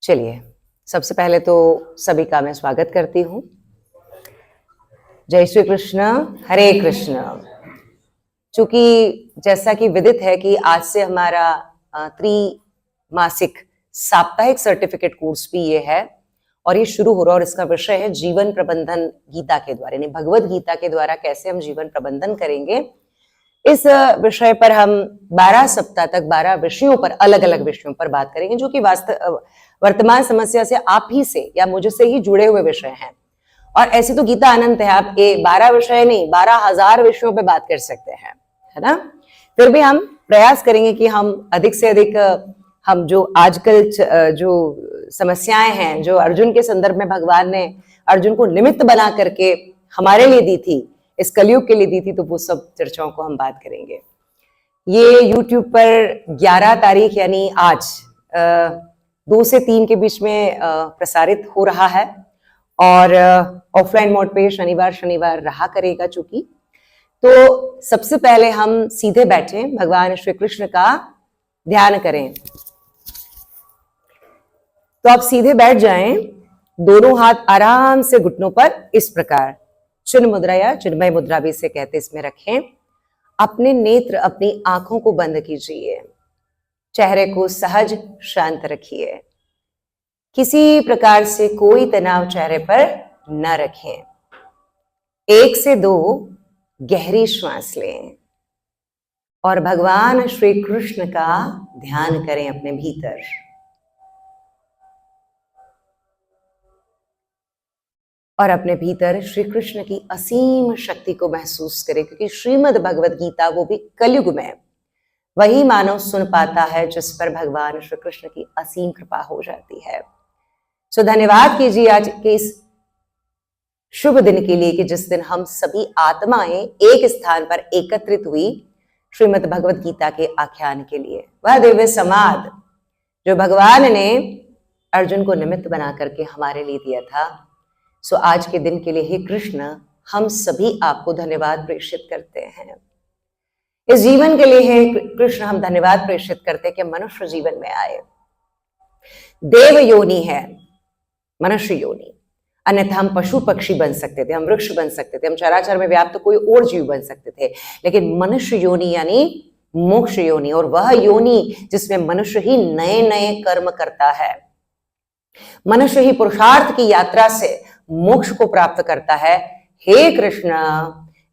चलिए, सबसे पहले तो सभी का मैं स्वागत करती हूँ। जय श्री कृष्ण, हरे कृष्ण। चूंकि जैसा कि विदित है कि आज से हमारा त्रिमासिक साप्ताहिक सर्टिफिकेट कोर्स भी ये है और ये शुरू हो रहा है और इसका विषय है जीवन प्रबंधन गीता के द्वारा, यानी भगवत गीता के द्वारा कैसे हम जीवन प्रबंधन करेंगे। इस विषय पर हम 12 सप्ताह तक 12 विषयों पर, अलग अलग विषयों पर बात करेंगे जो कि वर्तमान समस्या से आप ही से या मुझसे ही जुड़े हुए विषय हैं। और ऐसी तो गीता अनंत है, आप 12 विषय नहीं 12,000 विषयों पे बात कर सकते हैं, है ना। फिर भी हम प्रयास करेंगे कि हम अधिक से अधिक हम जो आजकल जो समस्याएं हैं जो अर्जुन के संदर्भ में भगवान ने अर्जुन को निमित्त बना करके हमारे लिए दी थी, इस कलयुग के लिए दी थी, तो वो सब चर्चाओं को हम बात करेंगे। ये YouTube पर 11 तारीख यानी आज 2 से 3 के बीच में प्रसारित हो रहा है और ऑफलाइन मोड पे शनिवार रहा करेगा। चूंकि तो सबसे पहले हम सीधे बैठे भगवान श्री कृष्ण का ध्यान करें। तो आप सीधे बैठ जाएं, दोनों हाथ आराम से घुटनों पर इस प्रकार चिन्ह मुद्रा या चिन्मय मुद्रा भी इसे कहते, इसमें रखें। अपने नेत्र, अपनी आंखों को बंद कीजिए, चेहरे को सहज शांत रखिए, किसी प्रकार से कोई तनाव चेहरे पर न रखें। 1 से 2 गहरी श्वास लें और भगवान श्री कृष्ण का ध्यान करें अपने भीतर। और अपने भीतर श्री कृष्ण की असीम शक्ति को महसूस करें, क्योंकि श्रीमद् भगवद गीता वो भी कलयुग में वही मानव सुन पाता है जिस पर भगवान श्री कृष्ण की असीम कृपा हो जाती है। सो धन्यवाद कीजिए आज के इस शुभ दिन के लिए कि जिस दिन हम सभी आत्माएं एक स्थान पर एकत्रित हुई श्रीमद् भगवद गीता के आख्यान के लिए। वह दिव्य समाद जो भगवान ने अर्जुन को निमित्त बना करके हमारे लिए दिया था। सो आज के दिन के लिए हे कृष्ण, हम सभी आपको धन्यवाद प्रेषित करते हैं। इस जीवन के लिए हे कृष्ण हम धन्यवाद प्रेषित करते हैं कि मनुष्य जीवन में आए। देव योनि है मनुष्य योनि, अन्यथा हम पशु पक्षी बन सकते थे, हम वृक्ष बन सकते थे, हम चराचर में व्याप्त कोई और जीव बन सकते थे, लेकिन मनुष्य योनि यानी मोक्ष योनि, और वह योनि जिसमें मनुष्य ही नए नए कर्म करता है, मनुष्य ही पुरुषार्थ की यात्रा से मोक्ष को प्राप्त करता है। हे कृष्ण,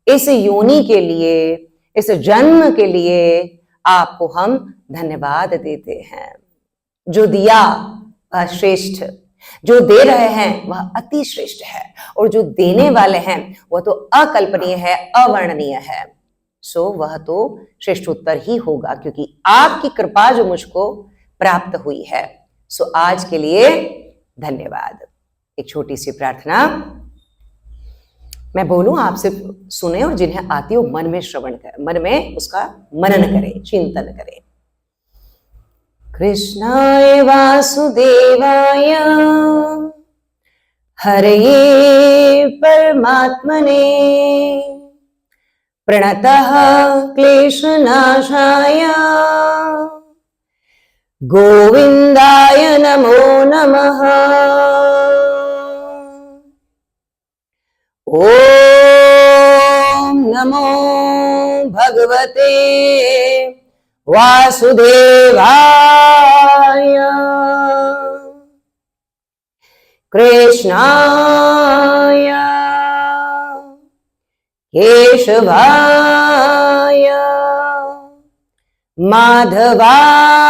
इस योनि के लिए, इस जन्म के लिए आपको हम धन्यवाद देते हैं। जो दिया वह श्रेष्ठ, जो दे रहे हैं वह अति श्रेष्ठ है, और जो देने वाले हैं वह तो अकल्पनीय है, अवर्णनीय है। सो वह तो श्रेष्ठोत्तर ही होगा, क्योंकि आपकी कृपा जो मुझको प्राप्त हुई है। सो आज के लिए धन्यवाद। एक छोटी सी प्रार्थना मैं बोलूं, आप सिर्फ सुने और जिन्हें आती हो मन में श्रवण करें, मन में उसका मनन करें, चिंतन करें। कृष्णाय वासुदेवाय हरये परमात्मने प्रणतः क्लेशनाशाय गोविंदाय नमो नमः। ओम नमो भगवते वासुदेवाय। कृष्णाय केशवाय माधवाय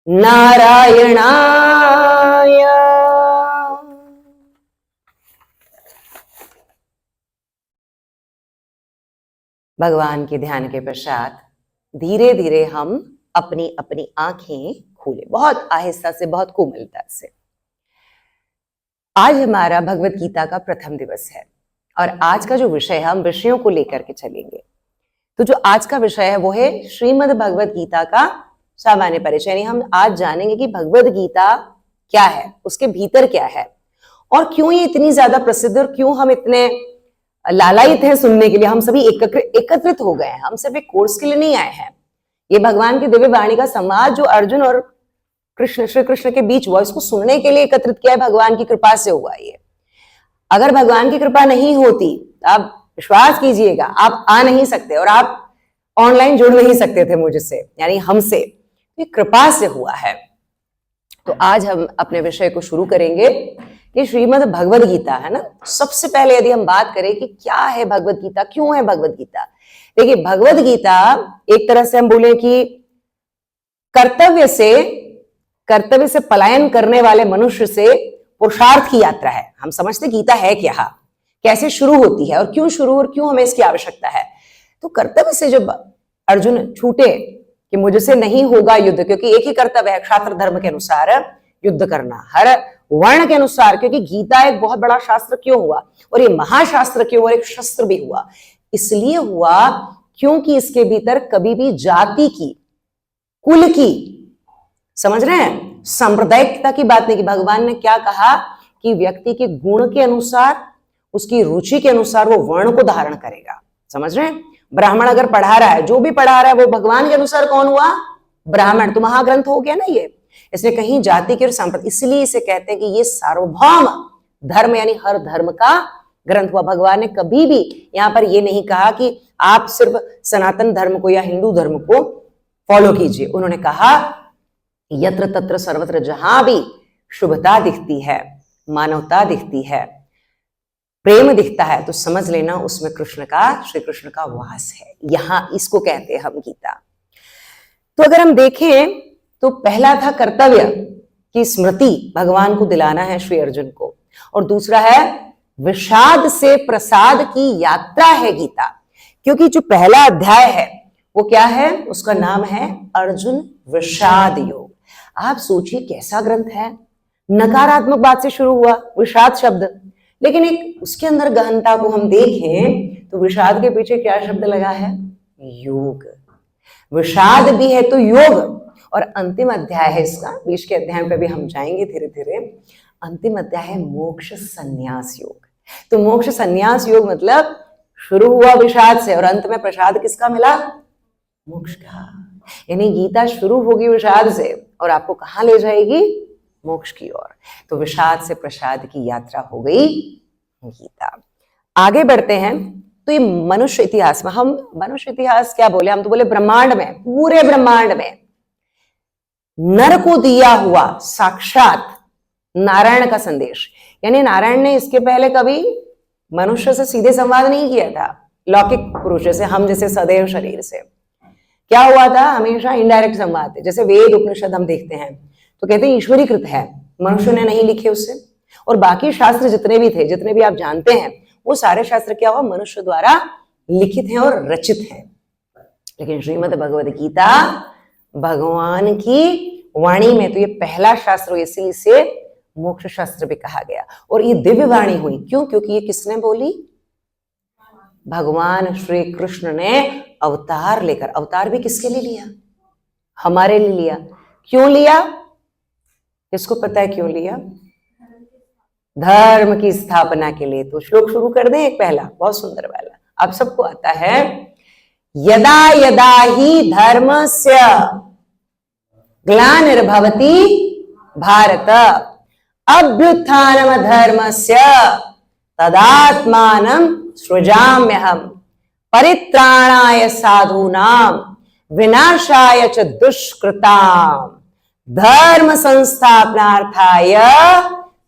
नारायणाय। भगवान के ध्यान के पश्चात धीरे धीरे हम अपनी अपनी आंखें खोले, बहुत आहिस्ता से, बहुत कोमलता से। आज हमारा भगवत गीता का प्रथम दिवस है और आज का जो विषय है, हम विषयों को लेकर के चलेंगे। तो जो आज का विषय है वो है श्रीमद् भगवत गीता का सामान्य परिचय, यानी हम आज जानेंगे कि भगवत गीता क्या है, उसके भीतर क्या है और क्यों ये इतनी ज्यादा प्रसिद्ध और क्यों हम इतने लालायित हैं सुनने के लिए। हम सभी एकत्रित हो गए हैं, हम सिर्फ एक कोर्स के लिए नहीं आए हैं, ये भगवान की दिव्य वाणी का संवाद जो अर्जुन और श्री कृष्ण के बीच हुआ, इसको सुनने के लिए एकत्रित किया है, भगवान की कृपा से हुआ ये। अगर भगवान की कृपा नहीं होती, आप विश्वास कीजिएगा, आप आ नहीं सकते और आप ऑनलाइन जुड़ नहीं सकते थे मुझसे, यानी हमसे। ये कृपा से हुआ है। तो आज हम अपने विषय को शुरू करेंगे कि श्रीमद् भगवद गीता है ना। सबसे पहले यदि हम बात करें कि क्या है भगवद गीता, क्यों है भगवद गीता। देखिए, भगवद गीता एक तरह से हम बोले कि कर्तव्य से पलायन करने वाले मनुष्य से पुरुषार्थ की यात्रा है। हम समझते गीता है क्या, कैसे शुरू होती है और क्यों शुरू, और क्यों हमें इसकी आवश्यकता है। तो कर्तव्य से जब अर्जुन छूटे कि मुझसे नहीं होगा युद्ध, क्योंकि एक ही कर्तव्य है क्षात्र धर्म के अनुसार युद्ध करना, हर वर्ण के अनुसार। क्योंकि गीता एक बहुत बड़ा शास्त्र क्यों हुआ, और ये महाशास्त्र क्यों, और एक शस्त्र भी हुआ, इसलिए हुआ क्योंकि इसके भीतर कभी भी जाति की, कुल की, समझ रहे हैं, सांप्रदायिकता की बात नहीं की। भगवान ने क्या कहा कि व्यक्ति के गुण के अनुसार, उसकी रुचि के अनुसार वो वर्ण को धारण करेगा। समझ रहे हैं, ब्राह्मण अगर पढ़ा रहा है, जो भी पढ़ा रहा है वो भगवान के अनुसार कौन हुआ, ब्राह्मण। तो महाग्रंथ हो गया ना ये, इसमें कहीं जाति के और सांप्रदायिक, इसलिए इसे कहते हैं कि ये सार्वभौम धर्म, यानी हर धर्म का ग्रंथ हुआ। भगवान ने कभी भी यहाँ पर ये नहीं कहा कि आप सिर्फ सनातन धर्म को या हिंदू धर्म को फॉलो कीजिए। उन्होंने कहा यत्र तत्र सर्वत्र, जहां भी शुभता दिखती है, मानवता दिखती है, प्रेम दिखता है, तो समझ लेना उसमें श्री कृष्ण का वास है। यहां इसको कहते हैं हम गीता। तो अगर हम देखें तो पहला था कर्तव्य की स्मृति भगवान को दिलाना है श्री अर्जुन को, और दूसरा है विषाद से प्रसाद की यात्रा है गीता। क्योंकि जो पहला अध्याय है वो क्या है, उसका नाम है अर्जुन विषाद योग। आप सोचिए कैसा ग्रंथ है, नकारात्मक बात से शुरू हुआ विषाद शब्द, लेकिन एक उसके अंदर गहनता को हम देखें तो विषाद के पीछे क्या शब्द लगा है, योग। विषाद भी है तो योग, और अंतिम अध्याय है इसका, बीच के अध्याय पे भी हम जाएंगे धीरे धीरे। अंतिम अध्याय है मोक्ष संन्यास योग। तो मोक्ष संन्यास योग मतलब शुरू हुआ विषाद से और अंत में प्रसाद किसका मिला, मोक्ष का। यानी गीता शुरू होगी विषाद से और आपको कहां ले जाएगी, मोक्ष की ओर। तो विषाद से प्रसाद की यात्रा हो गई गीता। आगे बढ़ते हैं तो ये मनुष्य इतिहास में, हम मनुष्य इतिहास क्या बोले, हम तो बोले ब्रह्मांड में, पूरे ब्रह्मांड में नर को दिया हुआ साक्षात नारायण का संदेश। यानी नारायण ने इसके पहले कभी मनुष्य से सीधे संवाद नहीं किया था, लौकिक पुरुष जैसे हम, जैसे सदैव शरीर से। क्या हुआ था, हमेशा इनडायरेक्ट संवाद थे। जैसे वेद उपनिषद हम देखते हैं तो कहते हैं ईश्वरीकृत है, मनुष्य ने नहीं लिखे उससे। और बाकी शास्त्र जितने भी थे, जितने भी आप जानते हैं, वो सारे शास्त्र क्या हुआ, मनुष्य द्वारा लिखित हैं और रचित हैं। लेकिन श्रीमद् भगवद गीता भगवान की वाणी में, तो ये पहला शास्त्र, इसीलिए इसे मोक्ष शास्त्र भी कहा गया। और ये दिव्य वाणी हुई क्यों, क्योंकि ये किसने बोली, भगवान श्री कृष्ण ने अवतार लेकर। अवतार भी किसके लिए लिया, हमारे लिए लिया। क्यों लिया, किसको पता है क्यों लिया, धर्म की स्थापना के लिए। तो श्लोक शुरू कर दें, एक पहला बहुत सुंदर वाला, आप सबको आता है। यदा यदा ही धर्मस्य ग्लानिर्भवति भारत अभ्युत्थानम धर्मस्य तदात्मानं सृजाम्यहम् परित्राणाय साधूनां विनाशाय च दुष्कृताम् धर्म संस्थापनार्थाय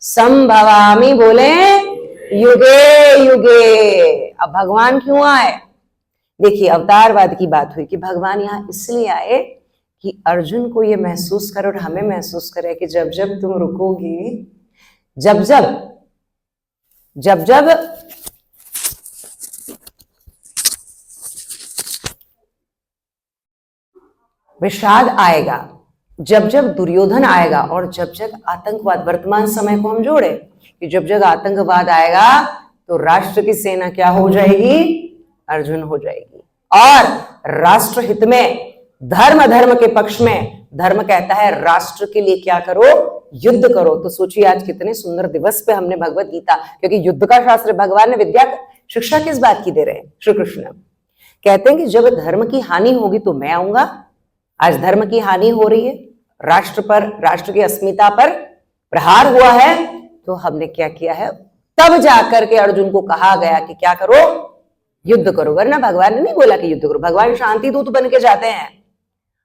संभवामि, बोले युगे युगे। अब भगवान क्यों आए, देखिए अवतारवाद की बात हुई कि भगवान यहाँ इसलिए आए कि अर्जुन को ये महसूस करे और हमें महसूस करे कि जब जब तुम रुकोगी, जब जब विषाद आएगा, जब जब दुर्योधन आएगा, और जब जब आतंकवाद, वर्तमान समय को हम जोड़े कि जब जब आतंकवाद आएगा तो राष्ट्र की सेना क्या हो जाएगी, अर्जुन हो जाएगी। और राष्ट्र हित में, धर्म के पक्ष में, धर्म कहता है राष्ट्र के लिए क्या करो, युद्ध करो। तो सोचिए आज कितने सुंदर दिवस पे हमने भगवत गीता, क्योंकि युद्ध का शास्त्र, भगवान ने विद्या शिक्षा किस बात की दे रहे हैं, श्री कृष्ण कहते हैं कि जब धर्म की हानि होगी तो मैं आऊंगा, आज धर्म की हानि हो रही है, राष्ट्र पर, राष्ट्र की अस्मिता पर प्रहार हुआ है, तो हमने क्या किया है, तब जाकर के अर्जुन को कहा गया कि क्या करो, युद्ध करो। वरना भगवान ने नहीं बोला कि युद्ध करो, भगवान शांति दूत बन के जाते हैं,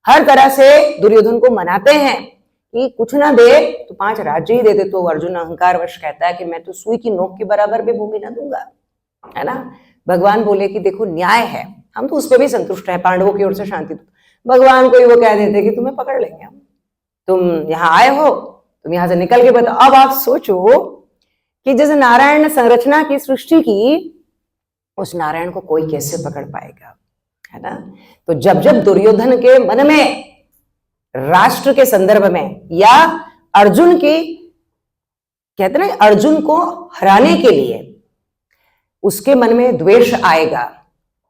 हर तरह से दुर्योधन को मनाते हैं कि कुछ ना दे तो 5 राज्य ही दे दे। तो अर्जुन अहंकारवश कहता है कि मैं तो सुई की नोक के बराबर भी भूमि ना दूंगा, है ना। भगवान बोले कि देखो न्याय है, हम तो उस पर भी संतुष्ट हैं, पांडवों की ओर से शांति दूत। भगवान को ही वो कह देते कि तुम्हें पकड़ लेंगे हम, तुम यहाँ आए हो, तुम यहां से निकल के बताओ। अब आप सोचो कि जैसे नारायण ने संरचना की, सृष्टि की, उस नारायण को कोई कैसे पकड़ पाएगा, है ना। तो जब जब दुर्योधन के मन में राष्ट्र के संदर्भ में या अर्जुन की, कहते ना, अर्जुन को हराने के लिए उसके मन में द्वेष आएगा,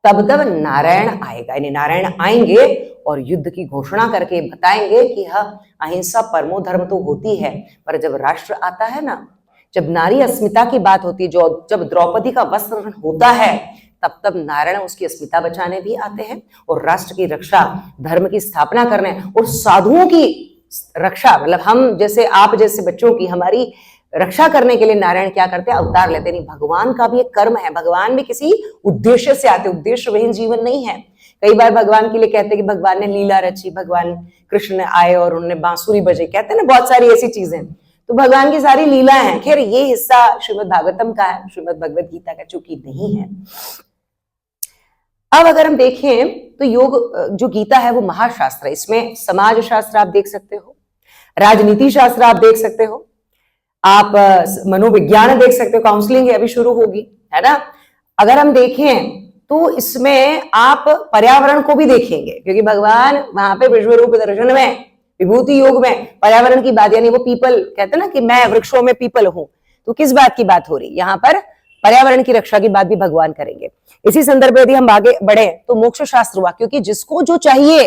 तब तब नारायण आएगा। यानी नारायण आएंगे और युद्ध की घोषणा करके बताएंगे कि हाँ, अहिंसा परमो धर्म तो होती है, पर जब राष्ट्र आता है ना, जब नारी अस्मिता की बात होती है, जो जब द्रौपदी का वस्त्र होता है, तब तब नारायण उसकी अस्मिता बचाने भी आते हैं और राष्ट्र की रक्षा, धर्म की स्थापना करने और साधुओं की रक्षा, मतलब हम जैसे, आप जैसे बच्चों की, हमारी रक्षा करने के लिए नारायण क्या करते हैं, अवतार लेते हैं। भगवान का भी एक कर्म है, भगवान भी किसी उद्देश्य से आते, उद्देश्य विहीन जीवन नहीं है। कई बार भगवान के लिए कहते हैं कि भगवान ने लीला रची, भगवान कृष्ण आए और उन्होंने बांसुरी बजे, कहते हैं ना, बहुत सारी ऐसी चीजें, तो भगवान की सारी लीला है। खैर ये हिस्सा श्रीमद् भागवतम का है, श्रीमद् भगवत गीता का चूंकि नहीं है। अब अगर हम देखें तो योग जो गीता है वो महाशास्त्र है, इसमें समाज शास्त्र आप देख सकते हो, राजनीति शास्त्र आप देख सकते हो, आप मनोविज्ञान देख सकते हो, काउंसलिंग अभी शुरू होगी, है ना। अगर हम देखें तो इसमें आप पर्यावरण को भी देखेंगे, क्योंकि भगवान वहां पे विश्व रूप दर्शन में, विभूति योग में पर्यावरण की बात, यानी वो पीपल, कहते हैं ना कि मैं वृक्षों में पीपल हूं, तो किस बात की बात हो रही, यहाँ पर पर्यावरण की रक्षा की बात भी भगवान करेंगे। इसी संदर्भ में यदि हम आगे बढ़े तो मोक्ष शास्त्र हुआ, क्योंकि जिसको जो चाहिए,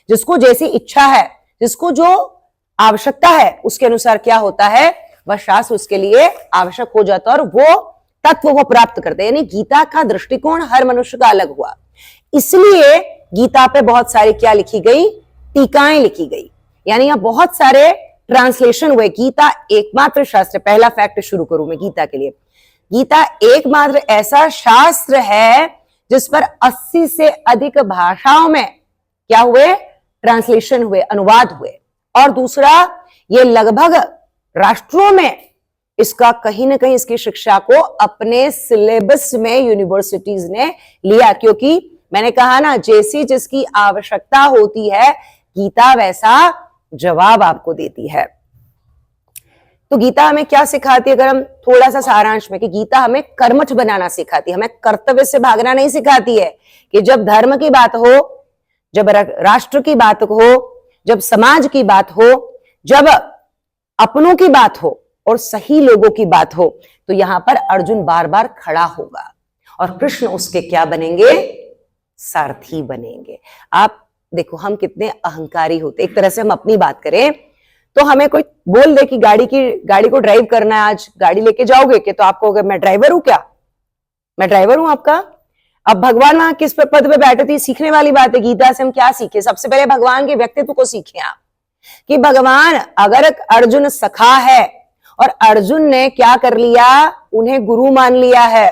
जिसको जैसी इच्छा है, जिसको जो आवश्यकता है, उसके अनुसार क्या होता है, वह शास्त्र उसके लिए आवश्यक हो जाता है और वो तत्व वो प्राप्त करते हैं। यानी गीता का दृष्टिकोण हर मनुष्य का अलग हुआ, इसलिए गीता पे बहुत सारी क्या लिखी गई, टीकाएं लिखी गई, यानी यहाँ बहुत सारे ट्रांसलेशन हुए। गीता एकमात्र शास्त्र, पहला फैक्ट शुरू करूं मैं गीता के लिए, गीता एकमात्र ऐसा शास्त्र है जिस पर 80 से अधिक भाषाओं में क्या हुए, ट्रांसलेशन हुए, अनुवाद हुए। और दूसरा, ये लगभग राष्ट्रों में इसका कहीं ना कहीं इसकी शिक्षा को अपने सिलेबस में यूनिवर्सिटीज ने लिया, क्योंकि मैंने कहा ना, जैसी जिसकी आवश्यकता होती है, गीता वैसा जवाब आपको देती है। तो गीता हमें क्या सिखाती है, अगर हम थोड़ा सा सारांश में, कि गीता हमें कर्मठ बनाना सिखाती है, हमें कर्तव्य से भागना नहीं सिखाती है। कि जब धर्म की बात हो, जब राष्ट्र की बात हो, जब समाज की बात हो, जब अपनों की बात हो और सही लोगों की बात हो, तो यहां पर अर्जुन बार बार खड़ा होगा और कृष्ण उसके क्या बनेंगे, सारथी बनेंगे। आप देखो हम कितने अहंकारी होते, एक तरह से हम अपनी बात करें तो हमें कोई बोल दे कि गाड़ी को ड्राइव करना है, आज गाड़ी लेके जाओगे कि, तो आपको अगर मैं ड्राइवर हूं क्या, मैं ड्राइवर हूं आपका। अब भगवान वहां किस पद पे बैठे थे, सीखने वाली बात है। गीता से हम क्या सीखे, सबसे पहले भगवान के व्यक्तित्व को सीखे आप, कि भगवान अगर अर्जुन सखा है और अर्जुन ने क्या कर लिया, उन्हें गुरु मान लिया है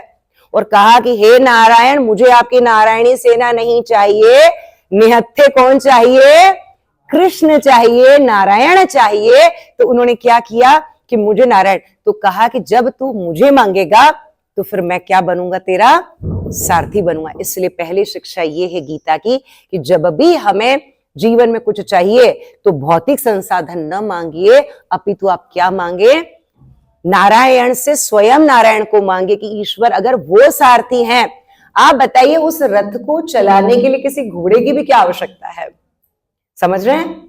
और कहा कि हे नारायण, मुझे आपकी नारायणी सेना नहीं चाहिए, निहत्थे कौन चाहिए, कृष्ण चाहिए, नारायण चाहिए। तो उन्होंने क्या किया कि मुझे नारायण, तो कहा कि जब तू मुझे मांगेगा तो फिर मैं क्या बनूंगा, तेरा सारथी बनूंगा। इसलिए पहली शिक्षा ये है गीता की कि जब भी हमें जीवन में कुछ चाहिए तो भौतिक संसाधन न मांगिए, अपितु आप क्या मांगे, नारायण से स्वयं नारायण को मांगे कि ईश्वर अगर वो सारथी हैं, आप बताइए उस रथ को चलाने के लिए किसी घोड़े की भी क्या आवश्यकता है, समझ रहे हैं,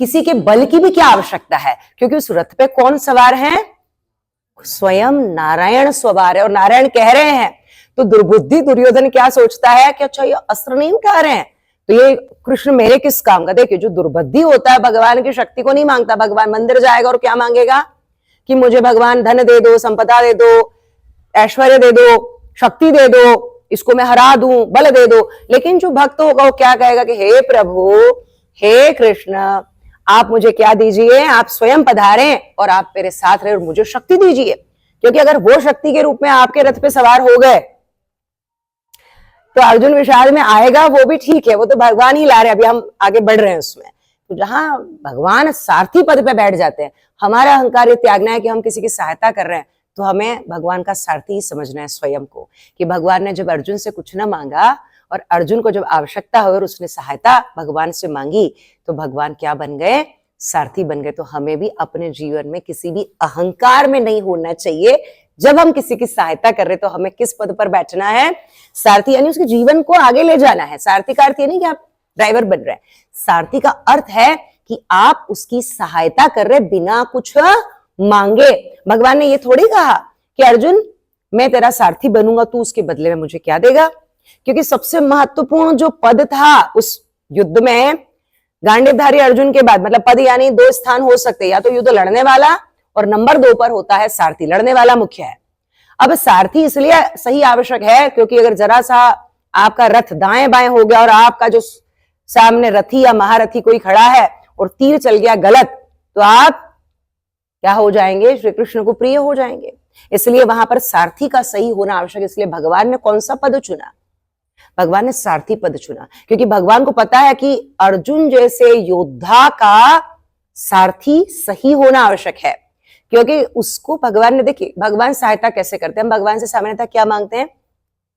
किसी के बल की भी क्या आवश्यकता है, क्योंकि उस रथ पे कौन सवार है, स्वयं नारायण सवार है। और नारायण कह रहे हैं तो दुर्बुद्धि दुर्योधन क्या सोचता है कि अच्छा ये अस्त्र नहीं उठा रहे हैं तो ये कृष्ण मेरे किस काम का। देखिए जो दुर्बुद्धि होता है भगवान की शक्ति को नहीं मांगता, भगवान मंदिर जाएगा और क्या मांगेगा कि मुझे भगवान धन दे दो, संपदा दे दो, ऐश्वर्य दे दो, शक्ति दे दो, इसको मैं हरा दूं, बल दे दो। लेकिन जो भक्त होगा वो क्या कहेगा कि हे प्रभु हे कृष्ण, आप मुझे क्या दीजिए, आप स्वयं पधारें और आप मेरे साथ रहे और मुझे शक्ति दीजिए, क्योंकि अगर वो शक्ति के रूप में आपके रथ पे सवार हो गए तो अर्जुन विषाद में आएगा, वो भी ठीक है, वो तो भगवान ही ला रहे हैं, अभी हम आगे बढ़ रहे हैं उसमें। तो जहां भगवान सारथी पद पे बैठ जाते हैं, हमारा अहंकार ये त्यागना है कि हम किसी की सहायता कर रहे हैं, तो हमें भगवान का सारथी ही समझना है स्वयं को, कि भगवान ने जब अर्जुन से कुछ ना मांगा और अर्जुन को जब आवश्यकता हुई और उसने सहायता भगवान से मांगी, तो भगवान क्या बन गए, सारथी बन गए। तो हमें भी अपने जीवन में किसी भी अहंकार में नहीं होना चाहिए। जब हम किसी की सहायता कर रहे तो हमें किस पद पर बैठना है, सारथी, यानी उसके जीवन को आगे ले जाना है। सारथी का अर्थ ये नहीं कि आप ड्राइवर बन रहे हैं, सारथी का अर्थ है कि आप उसकी सहायता कर रहे बिना कुछ मांगे। भगवान ने ये थोड़ी कहा कि अर्जुन मैं तेरा सारथी बनूंगा, तू उसके बदले में मुझे क्या देगा, क्योंकि सबसे महत्वपूर्ण जो पद था उस युद्ध में, गांडीवधारी अर्जुन के बाद, मतलब पद यानी दो स्थान हो सकते, या तो युद्ध लड़ने वाला और नंबर 2 पर होता है सारथी, लड़ने वाला मुख्य है। अब सारथी इसलिए सही आवश्यक है क्योंकि अगर जरा सा आपका रथ दाएं बाएं हो गया और आपका जो सामने रथी या महारथी कोई खड़ा है और तीर चल गया गलत, तो आप क्या हो जाएंगे, श्री कृष्ण को प्रिय हो जाएंगे। इसलिए वहां पर सारथी का सही होना आवश्यक। इसलिए भगवान ने कौन सा पद चुना, भगवान ने सारथी पद चुना, क्योंकि भगवान को पता है कि अर्जुन जैसे योद्धा का सारथी सही होना आवश्यक है, क्योंकि उसको भगवान ने, देखिए भगवान सहायता कैसे करते हैं, हम भगवान से सामान्यतः क्या मांगते हैं,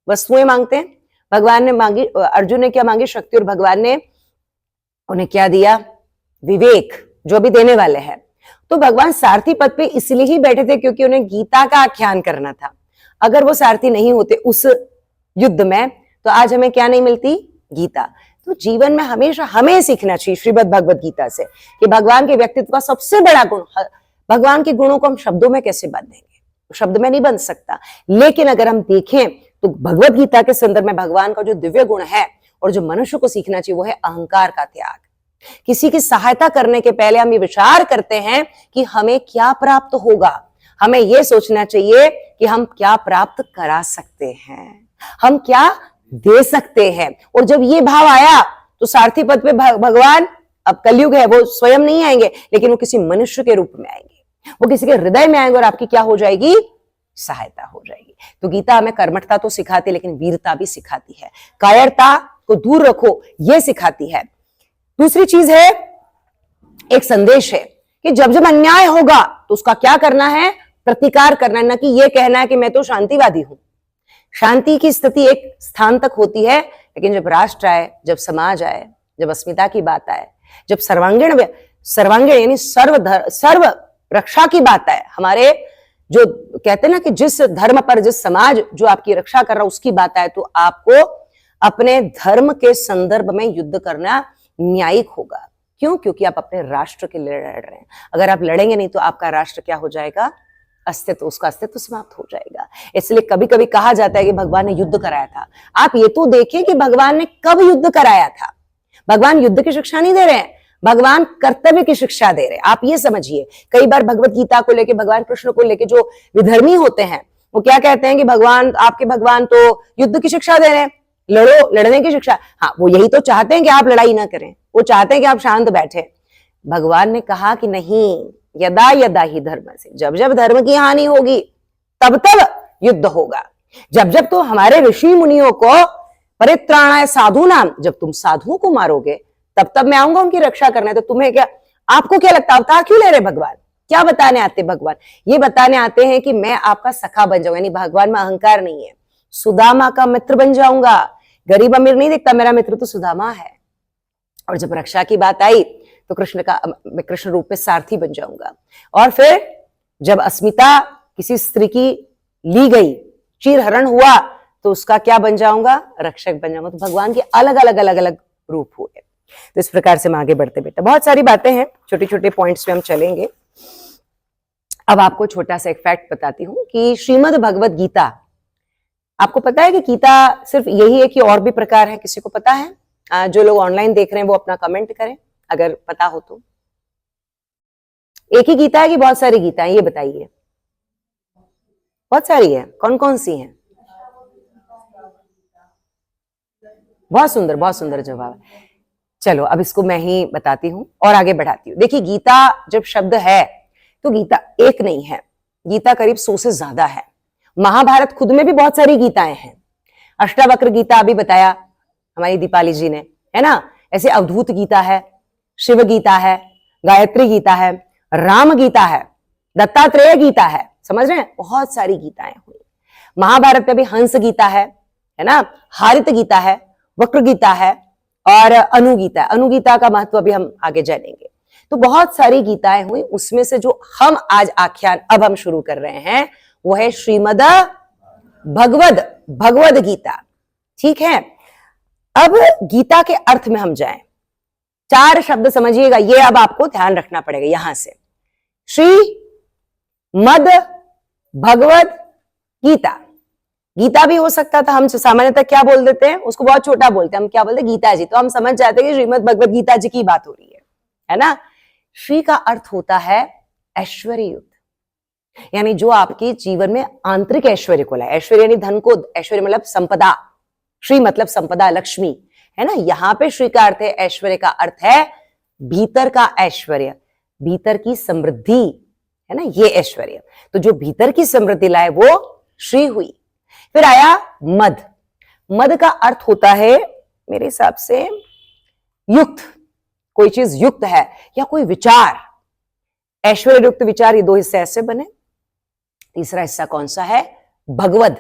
वस्तुएं मांगते हैं। भगवान ने मांगी, अर्जुन ने क्या मांगी, शक्ति, और भगवान ने उन्हें क्या दिया, विवेक, जो भी देने वाले हैं। तो भगवान सारथी पद पे इसलिए ही बैठे थे क्योंकि उन्हें गीता का आख्यान करना था। अगर वो सारथी नहीं होते उस युद्ध में तो आज हमें क्या नहीं मिलती, गीता। तो जीवन में हमेशा हमें सीखना चाहिए श्रीमद् भगवद गीता से कि भगवान के व्यक्तित्व का सबसे बड़ा गुण, भगवान के गुणों को हम शब्दों में कैसे बांधेंगे, शब्द में नहीं बन सकता। लेकिन अगर हम देखें तो भगवद गीता के संदर्भ में भगवान का जो दिव्य गुण है और जो मनुष्य को सीखना चाहिए वो है अहंकार का त्याग। किसी की सहायता करने के पहले हम ये विचार करते हैं कि हमें क्या प्राप्त होगा। हमें यह सोचना चाहिए कि हम क्या प्राप्त करा सकते हैं, हम क्या दे सकते हैं। और जब ये भाव आया तो सारथी पद पे भगवान, अब कलयुग है, वो स्वयं नहीं आएंगे लेकिन वो किसी मनुष्य के रूप में आएंगे, वो किसी के हृदय में आएंगे और आपकी क्या हो जाएगी, सहायता हो जाएगी। तो गीता हमें कर्मठता तो सिखाती है लेकिन वीरता भी सिखाती है, कायरता को दूर रखो ये सिखाती है। दूसरी चीज है, एक संदेश है कि जब जब अन्याय होगा तो उसका क्या करना है, प्रतिकार करना है, न कि ये कहना है कि मैं तो शांतिवादी हूं। शांति की स्थिति एक स्थान तक होती है, लेकिन जब राष्ट्र आए, जब समाज आए, जब अस्मिता की बात आए, जब सर्वांगीण यानी सर्व रक्षा की बात आए, हमारे जो कहते हैं ना कि जिस धर्म पर, जिस समाज जो आपकी रक्षा कर रहा है उसकी बात आए, तो आपको अपने धर्म के संदर्भ में युद्ध करना न्यायिक होगा। क्यों? क्योंकि आप अपने राष्ट्र के लिए लड़ रहे हैं। अगर आप लड़ेंगे नहीं तो आपका राष्ट्र क्या हो जाएगा, अस्तित्व, उसका अस्तित्व समाप्त हो जाएगा। इसलिए कभी कभी कहा जाता है कि भगवान ने युद्ध कराया था। आप ये तो देखिए कि भगवान ने कब युद्ध कराया था। भगवान युद्ध की शिक्षा नहीं दे रहे हैं, भगवान कर्तव्य की शिक्षा दे रहे हैं। आप ये समझिए, कई बार भगवत गीता को लेके, भगवान कृष्ण को लेके जो विधर्मी होते हैं वो क्या कहते हैं कि भगवान, आपके भगवान तो युद्ध की शिक्षा दे रहे हैं, लड़ो, लड़ने की शिक्षा। हाँ, वो यही तो चाहते हैं कि आप लड़ाई ना करें, वो चाहते हैं कि आप शांत बैठे। भगवान ने कहा कि नहीं, यदा यदा ही धर्म से, जब जब धर्म की हानि होगी तब तब युद्ध होगा। जब जब तो हमारे ऋषि मुनियों को परित्राणाय साधु नाम, जब तुम साधुओं को मारोगे तब तब मैं आऊंगा उनकी रक्षा करने। तो तुम्हें क्या, आपको क्या लगता है अवतार क्यों ले रहे भगवान, क्या बताने आते भगवान? ये बताने आते हैं कि मैं आपका सखा बन जाऊंगा, यानी भगवान में अहंकार नहीं है, सुदामा का मित्र बन जाऊंगा। गरीब अमीर नहीं देखता, मेरा मित्र तो सुदामा है। और जब रक्षा की बात आई तो मैं कृष्ण रूप में सारथी बन जाऊंगा। और फिर जब अस्मिता किसी स्त्री की ली गई, चीरहरण हुआ, तो उसका क्या बन जाऊंगा, रक्षक बन जाऊंगा। तो भगवान के अलग अलग अलग अलग रूप हुए। तो इस प्रकार से हम आगे बढ़ते बेटा, बहुत सारी बातें हैं, छोटे छोटे पॉइंट्स में हम चलेंगे। अब आपको छोटा सा एक फैक्ट बताती हूं कि श्रीमद् भगवद गीता, आपको पता है कि गीता सिर्फ यही है कि और भी प्रकार है? किसी को पता है? जो लोग ऑनलाइन देख रहे हैं वो अपना कमेंट करें अगर पता हो तो। एक ही गीता है कि बहुत सारी गीता है, ये बताइए। बहुत सारी है, कौन कौन सी हैं? बहुत सुंदर जवाब। चलो अब इसको मैं ही बताती हूं और आगे बढ़ाती हूँ। देखिए गीता जब शब्द है तो गीता एक नहीं है, गीता करीब 100 से ज्यादा है। महाभारत खुद में भी बहुत सारी गीताएं हैं। अष्टावक्र गीता अभी बताया हमारी दीपाली जी ने, है ना। ऐसे अवधूत गीता है, शिव गीता है, गायत्री गीता है, राम गीता है, दत्तात्रेय गीता है, समझ रहे हैं, बहुत सारी गीताएं हुई। महाभारत में भी हंस गीता है ना, हारित गीता है, वक्र गीता है और अनुगीता है। अनुगीता का महत्व अभी हम आगे जानेंगे। तो बहुत सारी गीताएं हुई, उसमें से जो हम आज आख्यान अब हम शुरू कर रहे हैं वो है श्रीमद् भगवद गीता। ठीक है, अब गीता के अर्थ में हम जाएं। 4 शब्द समझिएगा, ये अब आपको ध्यान रखना पड़ेगा। यहां से श्रीमद् भगवद गीता, गीता भी हो सकता था, हम सामान्यतः क्या बोल देते हैं, उसको बहुत छोटा बोलते हैं, हम क्या बोलते हैं, गीता जी। तो हम समझ जाते हैं कि श्रीमद् भगवद गीता जी की बात हो रही है ना। श्री का अर्थ होता है ऐश्वर्य युक्त, यानी जो आपके जीवन में आंतरिक ऐश्वर्य को लाए। ऐश्वर्य यानी धन को, ऐश्वर्य मतलब संपदा, श्री मतलब संपदा, लक्ष्मी, है ना। यहां पे श्री का अर्थ है ऐश्वर्य, का अर्थ है भीतर का ऐश्वर्य, भीतर की समृद्धि, है ना, ये ऐश्वर्य। तो जो भीतर की समृद्धि लाए वो श्री हुई। फिर आया मद, मद का अर्थ होता है मेरे हिसाब से युक्त, कोई चीज युक्त है या कोई विचार, ऐश्वर्य युक्त विचार, ये 2 हिस्से ऐसे बने। तीसरा हिस्सा कौन सा है, भगवद,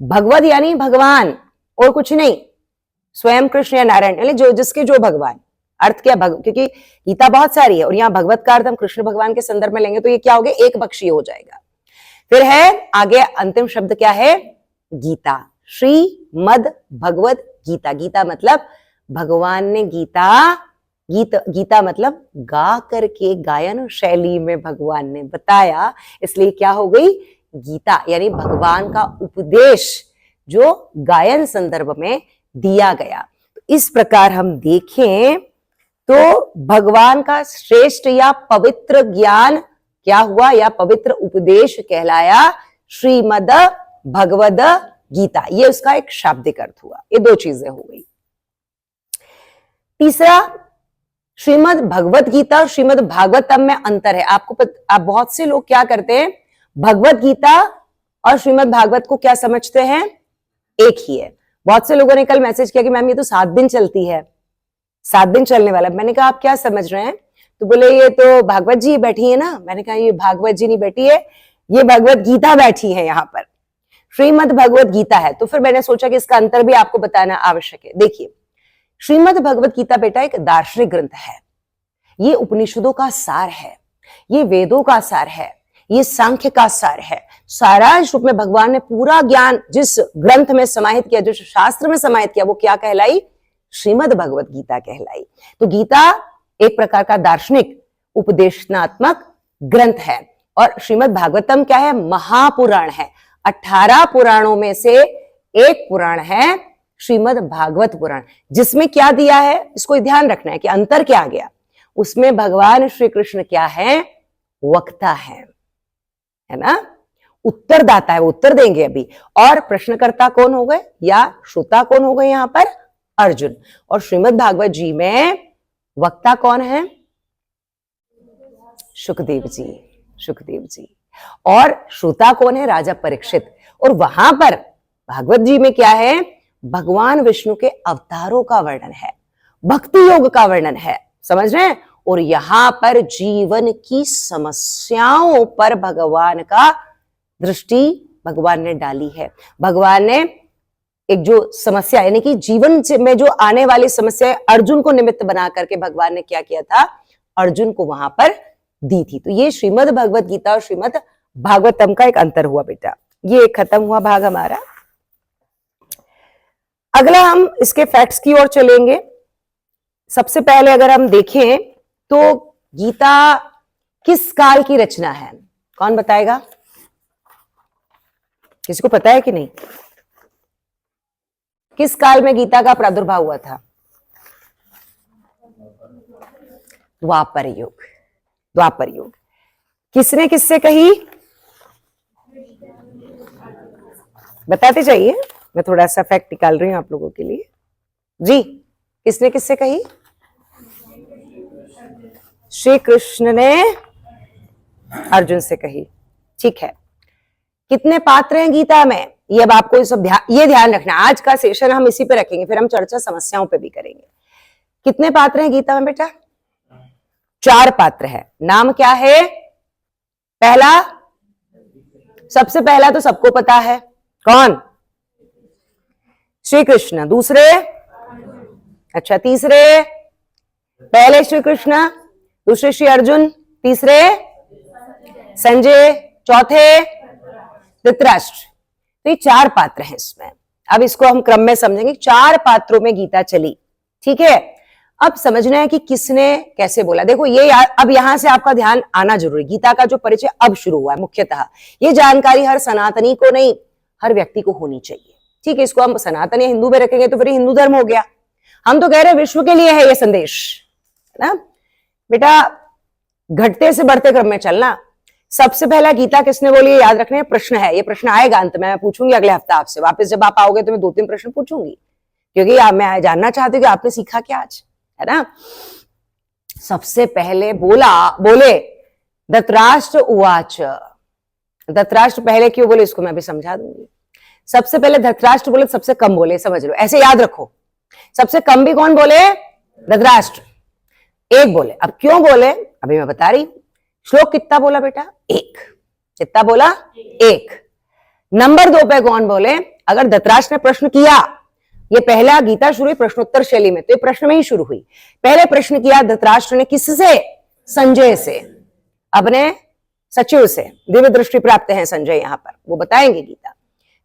भगवद यानी भगवान और कुछ नहीं, स्वयं कृष्ण या नारायण, यानी जो जिसके जो भगवान। अर्थ क्या, क्योंकि गीता बहुत सारी है और यहाँ भगवत का अर्थ हम कृष्ण भगवान के संदर्भ में लेंगे तो ये क्या हो गया, एक बख्शी हो जाएगा। फिर है आगे अंतिम शब्द क्या है, गीता, श्रीमद् भगवद गीता। गीता मतलब भगवान ने गीता मतलब गा करके, गायन शैली में भगवान ने बताया, इसलिए क्या हो गई गीता, यानी भगवान का उपदेश जो गायन संदर्भ में दिया गया। तो इस प्रकार हम देखें तो भगवान का श्रेष्ठ या पवित्र ज्ञान क्या हुआ, या पवित्र उपदेश कहलाया श्रीमद् भगवद गीता। ये उसका एक शाब्दिक अर्थ हुआ। ये 2 चीजें हो गई। तीसरा, श्रीमद् भगवद गीता और श्रीमद् भागवतम में अंतर है। आप बहुत से लोग क्या करते हैं, भगवद गीता और श्रीमद् भागवत को क्या समझते हैं, एक ही है। बहुत से लोगों ने कल मैसेज किया कि मैम ये तो 7 दिन चलती है, 7 दिन चलने वाला। मैंने कहा आप क्या समझ रहे हैं, तो बोले ये तो भागवत जी बैठी है ना। मैंने कहा ये भागवत जी नहीं बैठी है, ये भगवत गीता बैठी है यहाँ पर, श्रीमद् भगवत गीता है। तो फिर मैंने सोचा कि इसका अंतर भी आपको बताना आवश्यक है। देखिए, श्रीमद् भगवत गीता बेटा एक दार्शनिक ग्रंथ है, ये उपनिषदों का सार है, ये वेदों का सार है, ये सांख्य का सार है। सारांश रूप में भगवान ने पूरा ज्ञान जिस ग्रंथ में समाहित किया, जो शास्त्र में समाहित किया, वो क्या कहलाई, श्रीमद् भगवत गीता कहलाई। तो गीता एक प्रकार का दार्शनिक उपदेशनात्मक ग्रंथ है और श्रीमद् भागवतम क्या है, महापुराण है। 18 पुराणों में से एक पुराण है श्रीमद् भागवत पुराण, जिसमें क्या दिया है, इसको ध्यान रखना है कि अंतर क्या आ गया। उसमें भगवान श्री कृष्ण क्या है, वक्ता है ना, उत्तरदाता है, वो उत्तर देंगे अभी। और प्रश्नकर्ता कौन हो गए या श्रोता कौन हो गए, यहां पर अर्जुन। और श्रीमद् भागवत जी में वक्ता कौन है, सुखदेव जी। और श्रोता कौन है, राजा परीक्षित। और वहां पर भागवत जी में क्या है, भगवान विष्णु के अवतारों का वर्णन है, भक्ति योग का वर्णन है, समझ रहे हैं। और यहां पर जीवन की समस्याओं पर भगवान का दृष्टि भगवान ने डाली है। भगवान ने एक जो समस्या, यानी कि जीवन में जो आने वाली समस्या है, अर्जुन को निमित्त बना करके भगवान ने क्या किया था, अर्जुन को वहां पर दी थी। तो ये श्रीमद् भगवत गीता और श्रीमद् भागवतम का एक अंतर हुआ बेटा। ये खत्म हुआ भाग हमारा। अगला हम इसके फैक्ट्स की ओर चलेंगे। सबसे पहले अगर हम देखें तो गीता किस काल की रचना है, कौन बताएगा, किसी को पता है कि नहीं, किस काल में गीता का प्रादुर्भाव हुआ था, द्वापर युग। किसने किससे कही, बताते जाइए, मैं थोड़ा सा फैक्ट निकाल रही हूं आप लोगों के लिए जी। किसने किससे कही? श्री कृष्ण ने अर्जुन से कही। ठीक है, कितने पात्र हैं गीता में, ये अब आपको ये ध्यान रखना। आज का सेशन हम इसी पे रखेंगे, फिर हम चर्चा समस्याओं पे भी करेंगे। कितने पात्र हैं गीता में बेटा? 4 पात्र है। नाम क्या है? पहला, सबसे पहला तो सबको पता है, कौन? श्री कृष्ण। दूसरे? अच्छा, तीसरे? पहले श्री कृष्ण, दूसरे श्री अर्जुन, तीसरे संजय, चौथे धृतराष्ट्र। तो ये 4 पात्र हैं इसमें। अब इसको हम क्रम में समझेंगे। 4 पात्रों में गीता चली। ठीक है, अब समझना है कि किसने कैसे बोला। देखो ये अब यहां से आपका ध्यान आना जरूरी। गीता का जो परिचय अब शुरू हुआ है, मुख्यतः ये जानकारी हर सनातनी को नहीं, हर व्यक्ति को होनी चाहिए। ठीक है, इसको हम सनातन या हिंदू में रखेंगे तो फिर हिंदू धर्म हो गया। हम तो कह रहे हैं विश्व के लिए है ये संदेश, है ना बेटा। घटते से बढ़ते क्रम में चलना। सबसे पहला गीता किसने बोली है याद रखना है। प्रश्न है, ये प्रश्न आएगा अंत में, मैं पूछूंगी अगले हफ्ते आपसे। वापस जब आप आओगे तो मैं 2-3 प्रश्न पूछूंगी, क्योंकि मैं जानना चाहती हूँ कि आपने सीखा क्या आज, है ना। सबसे पहले बोले धृतराष्ट्र उवाच। धृतराष्ट्र पहले क्यों बोले इसको मैं भी समझा दूंगी। सबसे पहले धृतराष्ट्र बोले, सबसे कम बोले, समझ लो, ऐसे याद रखो। सबसे कम भी कौन बोले? धृतराष्ट्र। 1 बोले। अब क्यों बोले अभी मैं बता रही हूं। श्लोक कितना बोला बेटा? 1। कितना बोला? 1। नंबर 2 पे कौन बोले? अगर धृतराष्ट्र ने प्रश्न किया, ये पहला गीता शुरू हुई प्रश्नोत्तर शैली में, तो ये प्रश्न में ही शुरू हुई। पहले प्रश्न किया धृतराष्ट्र ने किससे? संजय से, अपने सचिव से। दिव्य दृष्टि प्राप्त है संजय, यहां पर वो बताएंगे गीता।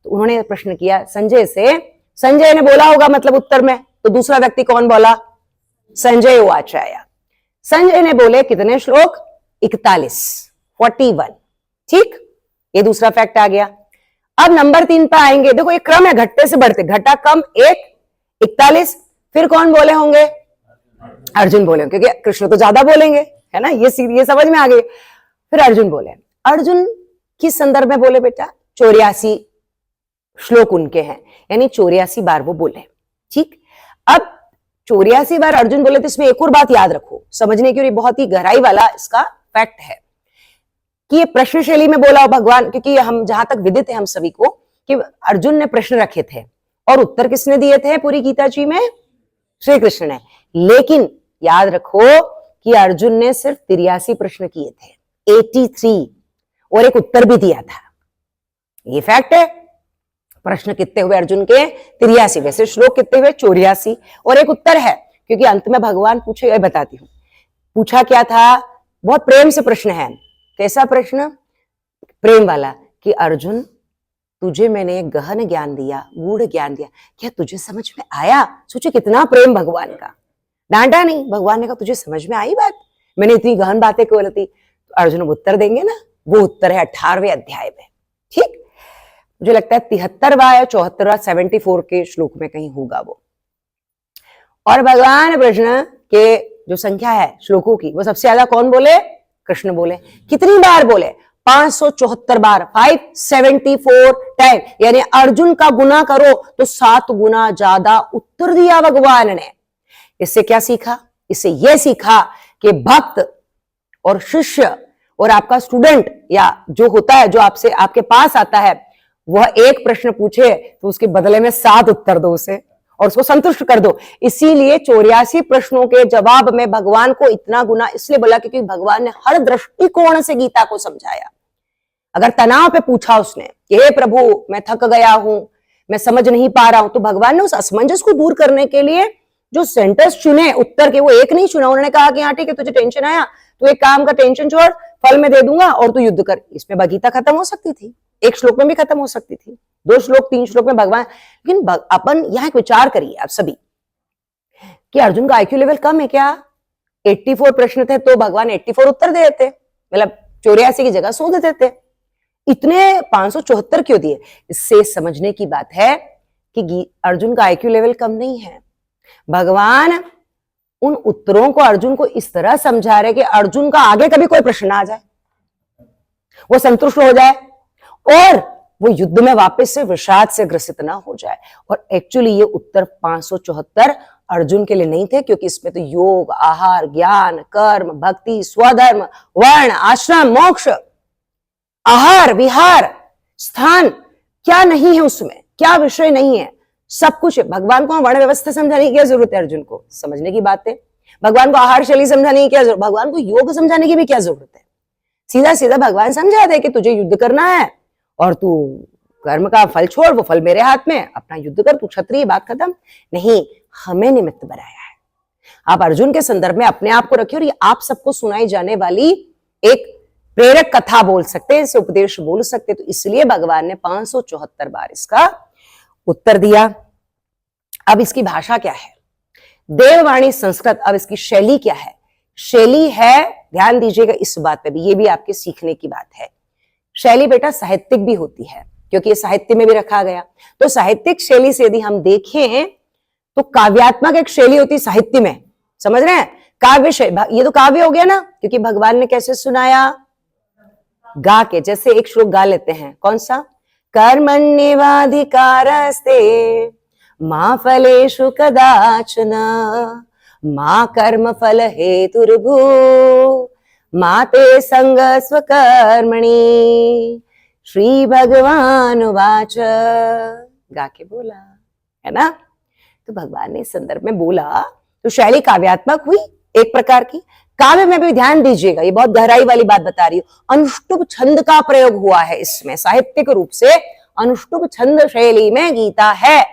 तो उन्होंने प्रश्न किया संजय से। संजय ने बोला होगा मतलब उत्तर में, तो दूसरा व्यक्ति कौन बोला? संजय उवाच आया। संजय ने बोले कितने श्लोक? 41। ठीक, ये दूसरा फैक्ट आ गया। अब नंबर 3 पे आएंगे। देखो ये क्रम है, घटते से बढ़ते। घटा कम 1, 41। फिर कौन बोले होंगे? अर्जुन बोले, क्योंकि कृष्ण तो ज्यादा बोलेंगे, है ना। ये समझ में आ गई। फिर अर्जुन बोले। अर्जुन किस संदर्भ में बोले बेटा? 84 श्लोक उनके हैं, यानी 84 बार वो बोले। ठीक, अब 84 बार अर्जुन बोले, तो इसमें एक और बात याद रखो समझने की, बहुत ही गहराई वाला इसका फैक्ट है कि ये प्रश्न शैली में बोला भगवान, क्योंकि हम जहां तक विदित है हम सभी को कि अर्जुन ने प्रश्न रखे थे और उत्तर किसने दिए थे पूरी गीता जी में? श्री कृष्ण ने। लेकिन याद रखो कि अर्जुन ने सिर्फ 83 प्रश्न किए थे, 83, और एक उत्तर भी दिया था। ये फैक्ट है। प्रश्न कितने हुए अर्जुन के? 83। वैसे श्लोक कितने हुए? 84, और एक उत्तर है, क्योंकि अंत में भगवान पूछे, बताती हूं पूछा क्या था। बहुत प्रेम से प्रश्न है। कैसा प्रश्न? प्रेम वाला, कि अर्जुन तुझे मैंने एक गहन ज्ञान दिया, गूढ़ ज्ञान दिया, क्या तुझे समझ में आया? सोचो कितना प्रेम भगवान का। डांटा नहीं, भगवान ने कहा तुझे समझ में आई बात, मैंने इतनी गहन बातें क्यों बोली? तो अर्जुन उत्तर देंगे ना, वो उत्तर है 18वें अध्याय में। ठीक, मुझे लगता है 73वां या 74वां 74 के श्लोक में कहीं होगा वो। और भगवान प्रश्न के जो संख्या है श्लोकों की, वो सबसे ज्यादा कौन बोले? कृष्ण बोले। कितनी बार बोले? 574 बार, 574 टाइम, यानी अर्जुन का गुना करो तो 7 गुना ज्यादा उत्तर दिया भगवान ने। इससे क्या सीखा? इससे यह सीखा कि भक्त और शिष्य और आपका स्टूडेंट या जो होता है, जो आपसे आपके पास आता है, वह एक प्रश्न पूछे तो उसके बदले में 7 उत्तर दो उसे, और उसको संतुष्ट कर दो। इसीलिए 84 प्रश्नों के जवाब में भगवान को इतना गुना इसलिए बोला क्योंकि भगवान ने हर दृष्टिकोण से गीता को समझाया। अगर तनाव पे पूछा उसने कि हे प्रभु मैं थक गया हूं, मैं समझ नहीं पा रहा हूं, तो भगवान ने उस असमंजस को दूर करने के लिए जो सेंटेंस चुने उत्तर के, वो एक नहीं चुना। उन्होंने कहा कि हाँ ठीक है, तुझे टेंशन आया, तू एक काम का टेंशन छोड़, फल में दे दूंगा और तू युद्ध कर। इसमें गीता खत्म हो सकती थी, एक श्लोक में भी खत्म हो सकती थी, 2 श्लोक 3 श्लोक में भगवान। लेकिन अपन यहां एक विचार करिए आप सभी कि अर्जुन का आईक्यू लेवल कम है क्या? 84 प्रश्न थे तो भगवान 84 उत्तर दे देते, मतलब 84 की जगह 100 दे देते। इतने 574 क्यों दिए? इससे समझने की बात है कि अर्जुन का आईक्यू लेवल कम नहीं है। भगवान उन उत्तरों को अर्जुन को इस तरह समझा रहे कि अर्जुन का आगे कभी कोई प्रश्न ना आ जाए, वो संतुष्ट हो जाए और वो युद्ध में वापस से विषाद से ग्रसित ना हो जाए। और एक्चुअली ये उत्तर 574 अर्जुन के लिए नहीं थे, क्योंकि इसमें तो योग, आहार, ज्ञान, कर्म, भक्ति, स्वधर्म, वर्ण, आश्रम, मोक्ष, आहार, विहार, स्थान, क्या नहीं है उसमें, क्या विषय नहीं है, सब कुछ है। भगवान को वर्ण व्यवस्था समझाने की क्या जरूरत है, अर्जुन को समझने की बात है। भगवान को आहार शैली समझाने की क्या जरूरत, भगवान को योग समझाने की भी क्या जरूरत है। सीधा सीधा भगवान समझा दे कि तुझे युद्ध करना है और तू कर्म का फल छोड़, वो फल मेरे हाथ में, अपना युद्ध कर, तू क्षत्रिय, बात खत्म। नहीं, हमें निमित्त बनाया है। आप अर्जुन के संदर्भ में अपने आप को रखिए और ये आप सबको सुनाई जाने वाली एक प्रेरक कथा बोल सकते हैं, इसे उपदेश बोल सकते हैं। तो इसलिए भगवान ने 574 बार इसका उत्तर दिया। अब इसकी भाषा क्या है, देववाणी संस्कृत। अब इसकी शैली क्या है, शैली है, ध्यान दीजिएगा इस बात पे भी, ये भी आपके सीखने की बात है। शैली बेटा साहित्यिक भी होती है, क्योंकि ये साहित्य में भी रखा गया। तो साहित्यिक शैली से यदि हम देखें तो काव्यात्मक एक शैली होती है साहित्य में, समझ रहे हैं। काव्य शैली, ये तो काव्य हो गया ना, क्योंकि भगवान ने कैसे सुनाया, गा के। जैसे एक श्लोक गा लेते हैं, कौन सा, कर्मण्येवाधिकारस्ते मा फलेषु कदाचन मा कर्म फल हेतुर्भू मा ते संग स्वकर्मणि श्री भगवान वाच, गा के बोला, है ना। तो भगवान ने इस संदर्भ में बोला, तो शैली काव्यात्मक हुई एक प्रकार की। काव्य में भी ध्यान दीजिएगा, ये बहुत गहराई वाली बात बता रही हूं, अनुष्टुप छंद का प्रयोग हुआ है इसमें, साहित्यिक रूप से अनुष्टुप छंद शैली में गीता है।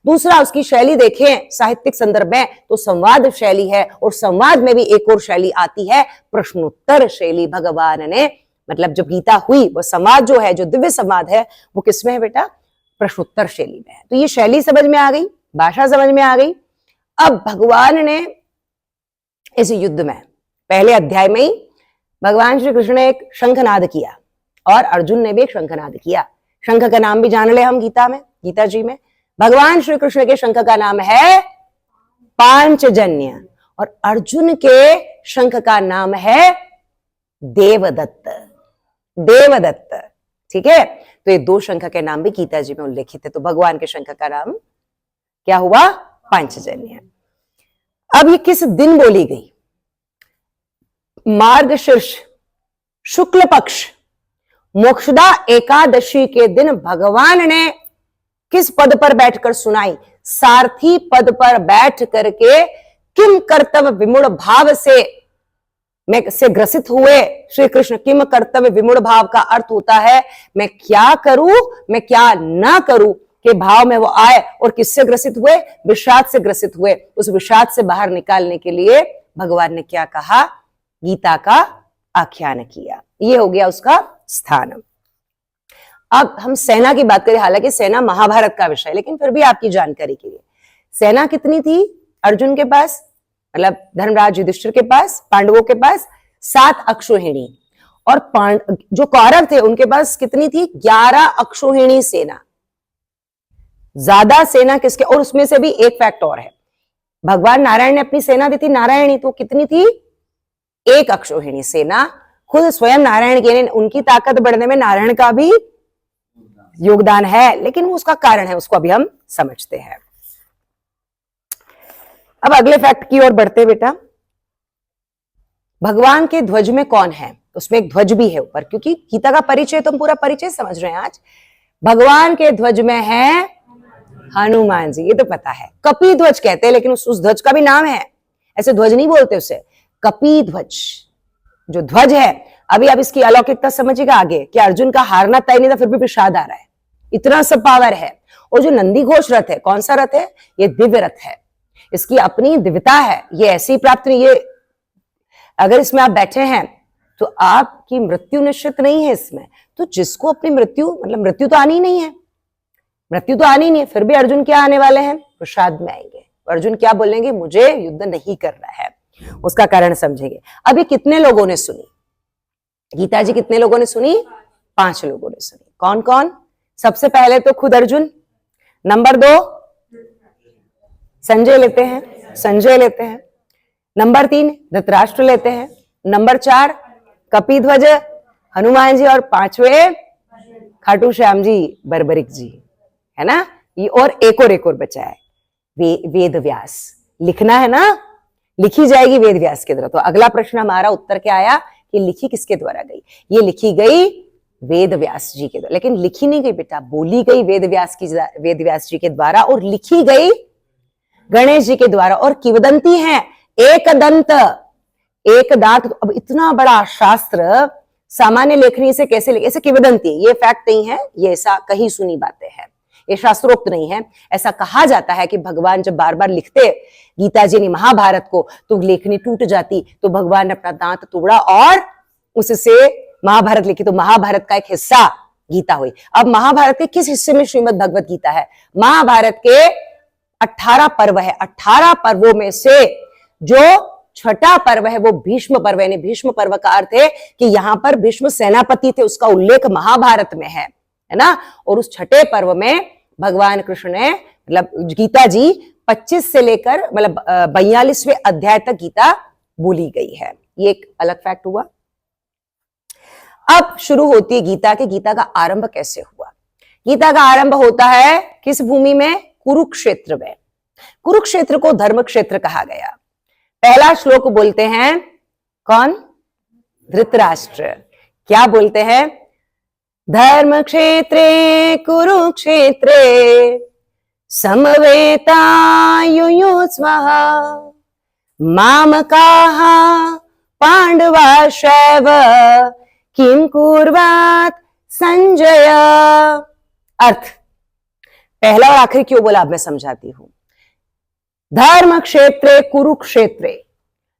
दूसरा, उसकी शैली देखें साहित्यिक संदर्भ में तो संवाद शैली है, और संवाद में भी एक और शैली आती है, प्रश्नोत्तर शैली। भगवान ने, मतलब जब गीता हुई, वो संवाद जो है, जो दिव्य संवाद है, वो किसमें है बेटा, प्रश्नोत्तर शैली में है। तो ये शैली समझ में आ गई, भाषा समझ में आ गई। अब भगवान ने इस युद्ध में पहले अध्याय में ही भगवान श्री कृष्ण ने एक शंखनाद किया और अर्जुन ने भी एक शंखनाद किया। शंख का नाम भी जान ले हम गीता में, गीता जी में। भगवान श्री कृष्ण के शंख का नाम है पांचजन्य और अर्जुन के शंख का नाम है देवदत्त, देवदत्त, ठीक है। तो ये दो शंख के नाम भी गीता जी में उल्लेखित है। तो भगवान के शंख का नाम क्या हुआ, पांचजन्य। अब ये किस दिन बोली गई, मार्गशीर्ष शुक्ल पक्ष मोक्षदा एकादशी के दिन भगवान ने किस पद पर बैठकर सुनाई, सारथी पद पर बैठ करके किम कर्तव्य विमूढ़ भाव से ग्रसित हुए श्री कृष्ण। किम कर्तव्य विमूढ़ भाव का अर्थ होता है मैं क्या करूं, मैं क्या ना करूं के भाव में वो आए, और किससे ग्रसित हुए, विषाद से ग्रसित हुए। उस विषाद से बाहर निकालने के लिए भगवान ने क्या कहा, गीता का आख्यान किया। ये हो गया उसका स्थान। अब हम सेना की बात करें, हालांकि सेना महाभारत का विषय है, लेकिन फिर भी आपकी जानकारी के लिए, सेना कितनी थी अर्जुन के पास, मतलब धर्मराज युधिष्ठिर के पास, पांडवों के पास 7 अक्षौहिणी, और जो कौरव थे उनके पास कितनी थी, 11 अक्षौहिणी सेना। ज्यादा सेना किसके, और उसमें से भी एक फैक्ट और है, भगवान नारायण ने अपनी सेना दी थी नारायणी, तो कितनी थी, 1 अक्षौहिणी सेना। खुद स्वयं नारायण के, उनकी ताकत बढ़ने में नारायण का भी योगदान है, लेकिन वो उसका कारण है, उसको अभी हम समझते हैं। अब अगले फैक्ट की ओर बढ़ते बेटा, भगवान के ध्वज में कौन है, उसमें एक ध्वज भी है ऊपर, क्योंकि गीता का परिचय तो हम पूरा परिचय समझ रहे हैं आज। भगवान के ध्वज में है हनुमान जी, ये तो पता है, कपी ध्वज कहते हैं, लेकिन उस ध्वज का भी नाम है, ऐसे ध्वज नहीं बोलते उसे, कपी ध्वज जो ध्वज है। अभी आप इसकी अलौकिकता समझिएगा आगे, कि अर्जुन का हारना तय नहीं था, फिर भी विषाद आ रहा है, इतना सब पावर है। और जो नंदी घोष रथ है, कौन सा रथ है, ये दिव्य रथ है, इसकी अपनी दिव्यता है, ये ऐसी प्राप्त नहीं, ये अगर इसमें आप बैठे हैं तो आपकी मृत्यु निश्चित नहीं है इसमें। तो जिसको अपनी मृत्यु, मतलब मृत्यु तो आनी ही नहीं है, मृत्यु तो आनी नहीं है, फिर भी अर्जुन क्या आने वाले हैं, विषाद में आएंगे। अर्जुन क्या बोलेंगे, मुझे युद्ध नहीं करना है, उसका कारण समझेंगे। अब ये कितने लोगों ने सुनी गीता जी, कितने लोगों ने सुनी, 5 लोगों ने सुनी। कौन कौन, सबसे पहले तो खुद अर्जुन, नंबर 2 संजय लेते हैं, संजय लेते हैं, नंबर 3 धृतराष्ट्र लेते हैं, नंबर 4 कपिध्वज हनुमान जी, और 5वें खाटू श्याम जी बर्बरिक जी, है ना। ये और एक और बचा है, वेद व्यास। लिखना है ना, लिखी जाएगी वेद व्यास के द्वारा। तो अगला प्रश्न हमारा उत्तर क्या आया कि लिखी किसके द्वारा गई? ये लिखी गई वेद व्यास जी के द्वारा। लेकिन लिखी नहीं गई बेटा, बोली गई वेद व्यास जी के द्वारा और लिखी गई गणेश जी के द्वारा। और किंवदंती है एक दंत एक दांत। अब इतना बड़ा शास्त्र सामान्य लेखनी से कैसे लिखे? ऐसे किंवदंती, ये फैक्ट नहीं है, ये ऐसा कहीं सुनी बातें हैं, ये शास्त्रोक्त नहीं है। ऐसा कहा जाता है कि भगवान जब बार बार लिखते गीता जी ने महाभारत को तो लेखनी टूट जाती, तो भगवान ने अपना दांत तोड़ा और उससे महाभारत लिखी। तो महाभारत का एक हिस्सा गीता हुई। अब महाभारत के किस हिस्से में श्रीमद् भगवत गीता है? महाभारत के 18 पर्व है। 18 पर्वों में से जो छठा पर्व है वो भीष्म पर्व है। भीष्म पर्व का अर्थ है कि यहां पर भीष्म सेनापति थे, उसका उल्लेख महाभारत में है ना। और उस छठे पर्व में भगवान कृष्ण ने मतलब गीता जी 25 से लेकर मतलब 42वें अध्याय तक गीता बोली गई है। ये एक अलग फैक्ट हुआ। अब शुरू होती है गीता के। गीता का आरंभ कैसे हुआ? गीता का आरंभ होता है किस भूमि में? कुरुक्षेत्र में। कुरुक्षेत्र को धर्म क्षेत्र कहा गया। पहला श्लोक बोलते हैं कौन? धृतराष्ट्र। क्या बोलते हैं? धर्म क्षेत्रे कुरुक्षेत्रे समवेतायुयुत्सवः मामकाः पांडवाश्चैव किं कुर्वात संजय। अर्थ पहला और आखिरी क्यों बोला अब मैं समझाती हूं। धर्म क्षेत्रे कुरुक्षेत्रे,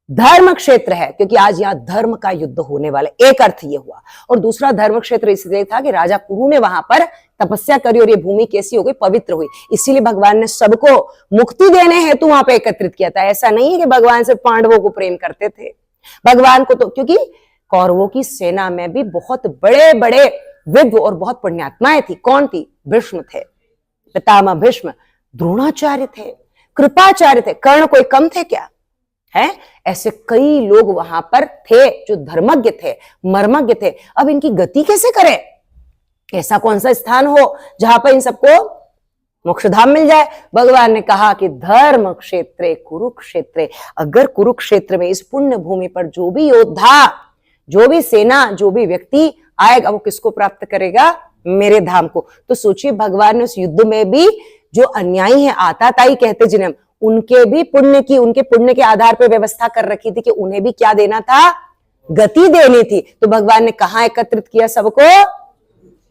धर्म क्षेत्र है क्योंकि आज यहां धर्म का युद्ध होने वाला, एक अर्थ ये हुआ। और दूसरा धर्म क्षेत्र इसलिए था कि राजा कुरु ने वहां पर तपस्या करी और ये भूमि कैसी हो गई? पवित्र हुई। इसीलिए भगवान ने सबको मुक्ति देने हेतु वहां पे एकत्रित किया था। ऐसा नहीं है कि भगवान सिर्फ पांडवों को प्रेम करते थे, भगवान को तो, क्योंकि कौरवों की सेना में भी बहुत बड़े बड़े विद्व और बहुत पुण्यात्माएं थी। कौन थी? भीष्म थे, पितामह भीष्म, द्रोणाचार्य थे, कृपाचार्य थे। कर्ण कोई कम थे क्या? है ऐसे कई लोग वहां पर थे जो धर्मज्ञ थे, मर्मज्ञ थे। अब इनकी गति कैसे करें? ऐसा कौन सा स्थान हो जहां पर इन सबको मोक्षधाम मिल जाए? भगवान ने कहा कि धर्म क्षेत्रे कुरुक्षेत्रे। अगर कुरुक्षेत्र में इस पुण्य भूमि पर जो भी योद्धा, जो भी सेना, जो भी व्यक्ति आएगा वो किसको प्राप्त करेगा? मेरे धाम को। तो सोचिए भगवान ने उस युद्ध में भी जो अन्यायी है, आताताई कहते जिन्हें, उनके भी पुण्य की, उनके पुण्य के आधार पर व्यवस्था कर रखी थी कि उन्हें भी क्या देना था? गति देनी थी। तो भगवान ने कहां एकत्रित किया सबको?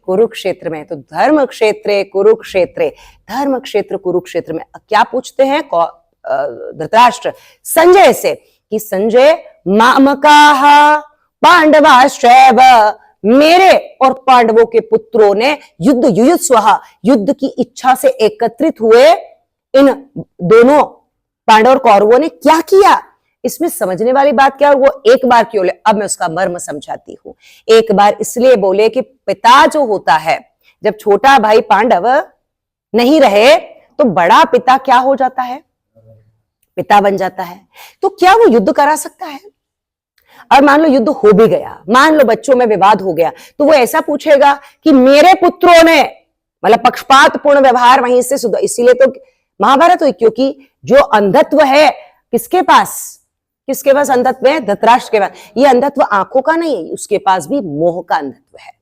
कुरुक्षेत्र में। तो धर्म क्षेत्रे कुरुक्षेत्रे, धर्म क्षेत्र कुरुक्षेत्र में। क्या पूछते हैं धृतराष्ट्र संजय से कि संजय मामकाः पांडवाश्चैव, मेरे और पांडवों के पुत्रों ने युद्ध युयुत्सवः, युद्ध की इच्छा से एकत्रित हुए इन दोनों पांडव और कौरवों ने क्या किया? इसमें समझने वाली बात क्या है? वो एक बार क्यों बोले? अब मैं उसका मर्म समझाती हूं। एक बार इसलिए बोले कि पिता जो होता है, जब छोटा भाई पांडव नहीं रहे तो बड़ा पिता क्या हो जाता है? पिता बन जाता है। तो क्या वो युद्ध करा सकता है? और मान लो युद्ध हो भी गया, मान लो बच्चों में विवाद हो गया, तो वो ऐसा पूछेगा कि मेरे पुत्रों ने, मतलब पक्षपात पूर्ण व्यवहार वहीं से सुधर। इसीलिए तो महाभारत हुई, क्योंकि जो अंधत्व है किसके पास अंधत्व है? धृतराष्ट्र के पास। ये अंधत्व आंखों का नहीं है, उसके पास भी मोह का अंधत्व है।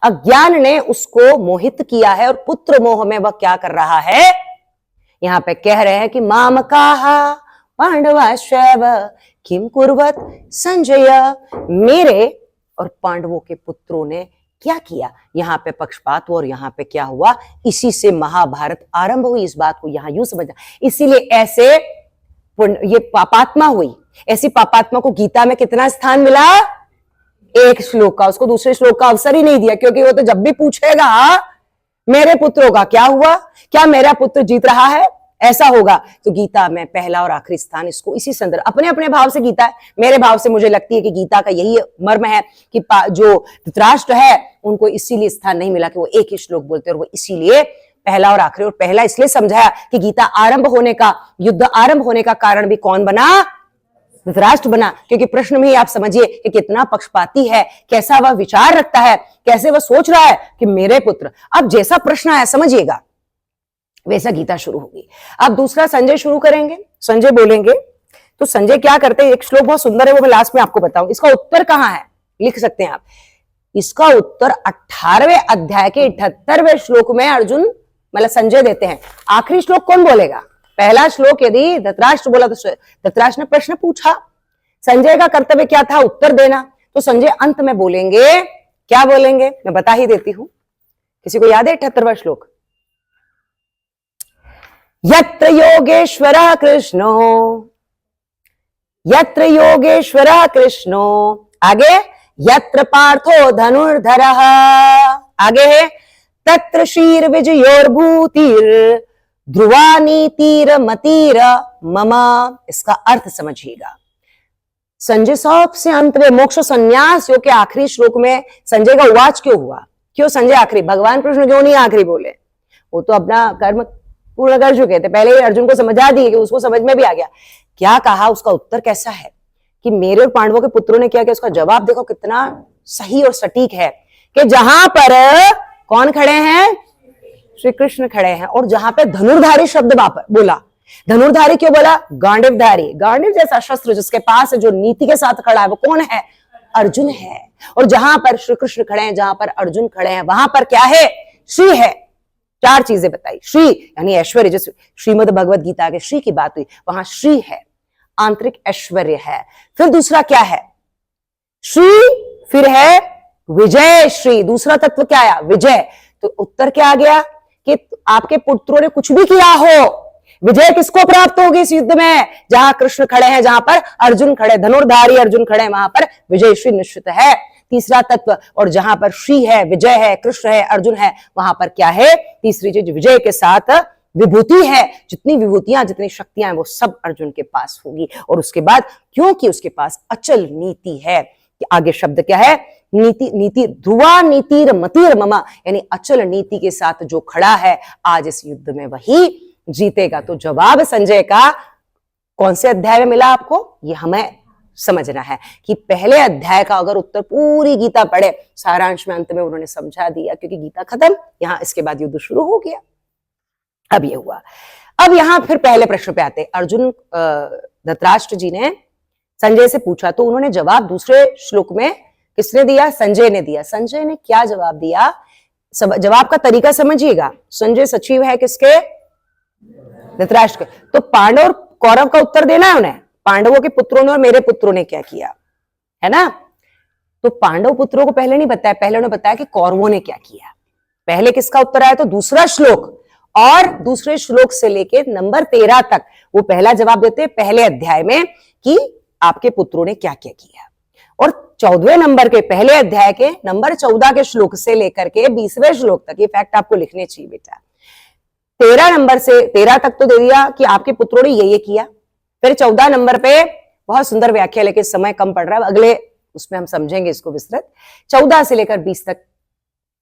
अज्ञान ने उसको मोहित किया है और पुत्र मोह में वह क्या कर रहा है? यहां पे कह रहे हैं कि मामकाः पांडवाश्चैव किम कुर्वत संजय, मेरे और पांडवों के पुत्रों ने क्या किया? यहां पे पक्षपात हुआ और यहां पे क्या हुआ? इसी से महाभारत आरंभ हुई। इस बात को यहां यूं समझना। इसीलिए ऐसे ये पापात्मा हुई। ऐसी पापात्मा को गीता में कितना स्थान मिला? एक श्लोक का। उसको दूसरे श्लोक का अवसर ही नहीं दिया, क्योंकि वो तो जब भी पूछेगा मेरे पुत्रों का क्या हुआ, क्या मेरा पुत्र जीत रहा है, ऐसा होगा, तो गीता में पहला और आखिरी स्थान इसको इसी संदर्भ, अपने अपने भाव से गीता है। मेरे भाव से मुझे लगती है कि गीता का यही मर्म है कि जो धृतराष्ट्र है उनको इसीलिए स्थान नहीं मिला कि वो एक ही श्लोक बोलते, और वो इसीलिए पहला और आखिरी। और पहला इसलिए समझाया कि गीता आरंभ होने का, युद्ध आरंभ होने का कारण भी कौन बना? धृतराष्ट्र बना। क्योंकि प्रश्न में ही आप समझिए कि कितना पक्षपाती है, कैसा वह विचार रखता है, कैसे वह सोच रहा है कि मेरे पुत्र। अब जैसा प्रश्न आया समझिएगा, वैसा गीता शुरू होगी। अब दूसरा संजय शुरू करेंगे, संजय बोलेंगे। तो संजय क्या करते हैं, एक श्लोक बहुत सुंदर है, वो मैं लास्ट में आपको बताऊं। इसका उत्तर कहां है, लिख सकते हैं आप। इसका उत्तर 18वें अध्याय के 78वें श्लोक में अर्जुन मतलब संजय देते हैं। आखिरी श्लोक कौन बोलेगा? पहला श्लोक यदि धृतराष्ट्र बोला तो धृतराष्ट्र ने प्रश्न पूछा, संजय का कर्तव्य क्या था? उत्तर देना। तो संजय अंत में बोलेंगे, क्या बोलेंगे मैं बता ही देती हूं। किसी को याद है 78वां श्लोक? यत्र योगेश्वरः कृष्णो, यत्र योगेश्वरः कृष्णो, आगे यत्र पार्थो धनुर्धरः, आगे है तत्र शीर विजयोर्भूतिर ध्रुवा नीतिर मतीर मम। इसका अर्थ समझिएगा। संजय सबसे अंत में मोक्ष संन्यास योग के आखिरी श्लोक में संजय का उवाच क्यों हुआ? क्यों संजय आखिरी? भगवान कृष्ण क्यों नहीं आखिरी बोले? वो तो अपना कर्म पूर्ण कर चुके थे, पहले ही अर्जुन को समझा दिए कि उसको समझ में भी आ गया। क्या कहा? उसका उत्तर कैसा है कि मेरे और पांडवों के पुत्रों ने क्या किया? उसका जवाब देखो कितना सही और सटीक है कि जहां पर कौन खड़े हैं? श्री कृष्ण खड़े हैं। और जहां पे धनुर्धारी शब्द बोला, धनुर्धारी क्यों बोला? गांडीवधारी, गांडीव जैसा शस्त्र जिसके पास जो नीति के साथ खड़ा है वो कौन है? अर्जुन है। और जहां पर श्री कृष्ण खड़े हैं, जहां पर अर्जुन खड़े हैं, वहां पर क्या है? श्री है। चार चीजें बताई। श्री यानी ऐश्वर्य, जिस श्रीमद् भगवत गीता के श्री की बात हुई, वहां श्री है, आंतरिक ऐश्वर्य है। फिर दूसरा क्या है? श्री, फिर है विजय श्री। दूसरा तत्व क्या आया? विजय। तो उत्तर क्या आ गया कि आपके पुत्रों ने कुछ भी किया हो, विजय किसको प्राप्त होगी इस युद्ध में? जहां कृष्ण खड़े हैं, जहां पर अर्जुन खड़े, धनुर्धारी अर्जुन खड़े हैं, वहां पर विजय श्री निश्चित है। तीसरा तत्व। और जहां पर श्री है, विजय है, कृष्ण है, अर्जुन है, वहां पर क्या है? तीसरी चीज, विजय के साथ विभूति है। जितनी विभूतियां, जितनी शक्तियां हैं, वो सब अर्जुन के पास होगी। और उसके बाद क्योंकि उसके पास अचल नीति है, कि आगे शब्द क्या है? नीति, नीति ध्रुवा नीतिर मतीर मम, यानी अचल नीति के साथ जो खड़ा है आज इस युद्ध में वही जीतेगा। तो जवाब संजय का कौन से अध्याय में मिला आपको? ये हमें समझना है कि पहले अध्याय का अगर उत्तर पूरी गीता पढ़े, सारांश में अंत में उन्होंने समझा दिया, क्योंकि गीता खत्म, यहां इसके बाद युद्ध शुरू हो गया। अब ये हुआ। अब यहां फिर पहले प्रश्न पे आते। अर्जुन धृतराष्ट्र जी ने संजय से पूछा, तो उन्होंने जवाब दूसरे श्लोक में किसने दिया? संजय ने दिया। संजय ने क्या जवाब दिया? जवाब का तरीका समझिएगा। संजय सचिव है किसके? धृतराष्ट्र के। तो पांडव और कौरव का उत्तर देना है उन्हें। पांडवों के पुत्रों ने और मेरे पुत्रों ने क्या किया, है ना? तो पांडव पुत्रों को पहले नहीं बताया, पहले उन्होंने बताया कि कौरवों ने क्या किया। पहले किसका उत्तर आया? तो दूसरा श्लोक, और दूसरे श्लोक से लेके नंबर 13 तक वो पहला जवाब देते हैं पहले अध्याय में कि आपके पुत्रों ने क्या क्या किया। और 14वें नंबर के पहले अध्याय के नंबर 14 के श्लोक से लेकर के 20वें श्लोक तक, ये फैक्ट आपको लिखने चाहिए बेटा। 13 नंबर से 13 तक तो दे दिया कि आपके पुत्रों ने ये किया। फिर 14 नंबर पे बहुत सुंदर व्याख्या, लेकिन समय कम पड़ रहा है, अगले उसमें हम समझेंगे इसको विस्तृत। 14 से लेकर 20 तक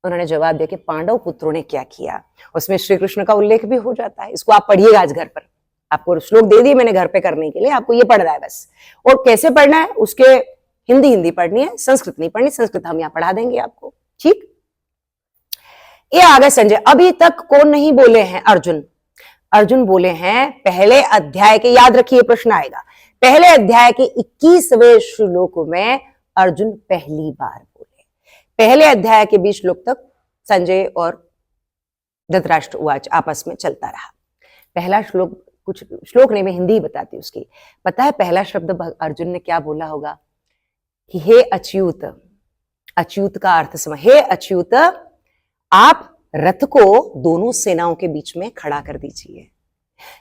उन्होंने जवाब दिया कि पांडव पुत्रों ने क्या किया। उसमें श्री कृष्ण का उल्लेख भी हो जाता है। इसको आप पढ़िएगा आज घर पर, आपको श्लोक दे दिए मैंने घर पे करने के लिए, आपको ये पढ़ना है बस। और कैसे पढ़ना है उसके हिंदी पढ़नी है, संस्कृत नहीं पढ़नी। संस्कृत हम यहाँ पढ़ा देंगे आपको, ठीक। ये आ गए संजय। अभी तक कौन नहीं बोले हैं? अर्जुन। अर्जुन बोले हैं पहले अध्याय के, याद रखिए प्रश्न आएगा, पहले अध्याय के 21वें श्लोक में अर्जुन पहली बार बोले। पहले अध्याय के 20 श्लोक तक संजय और धृतराष्ट्र उवाच आपस में चलता रहा। पहला श्लोक, कुछ श्लोक नहीं मैं हिंदी ही बताती हूँ उसकी। पता है पहला शब्द अर्जुन ने क्या बोला होगा? हे अच्युत। अच्युत का अर्थ समझ। हे अच्युत, आप रथ को दोनों सेनाओं के बीच में खड़ा कर दीजिए।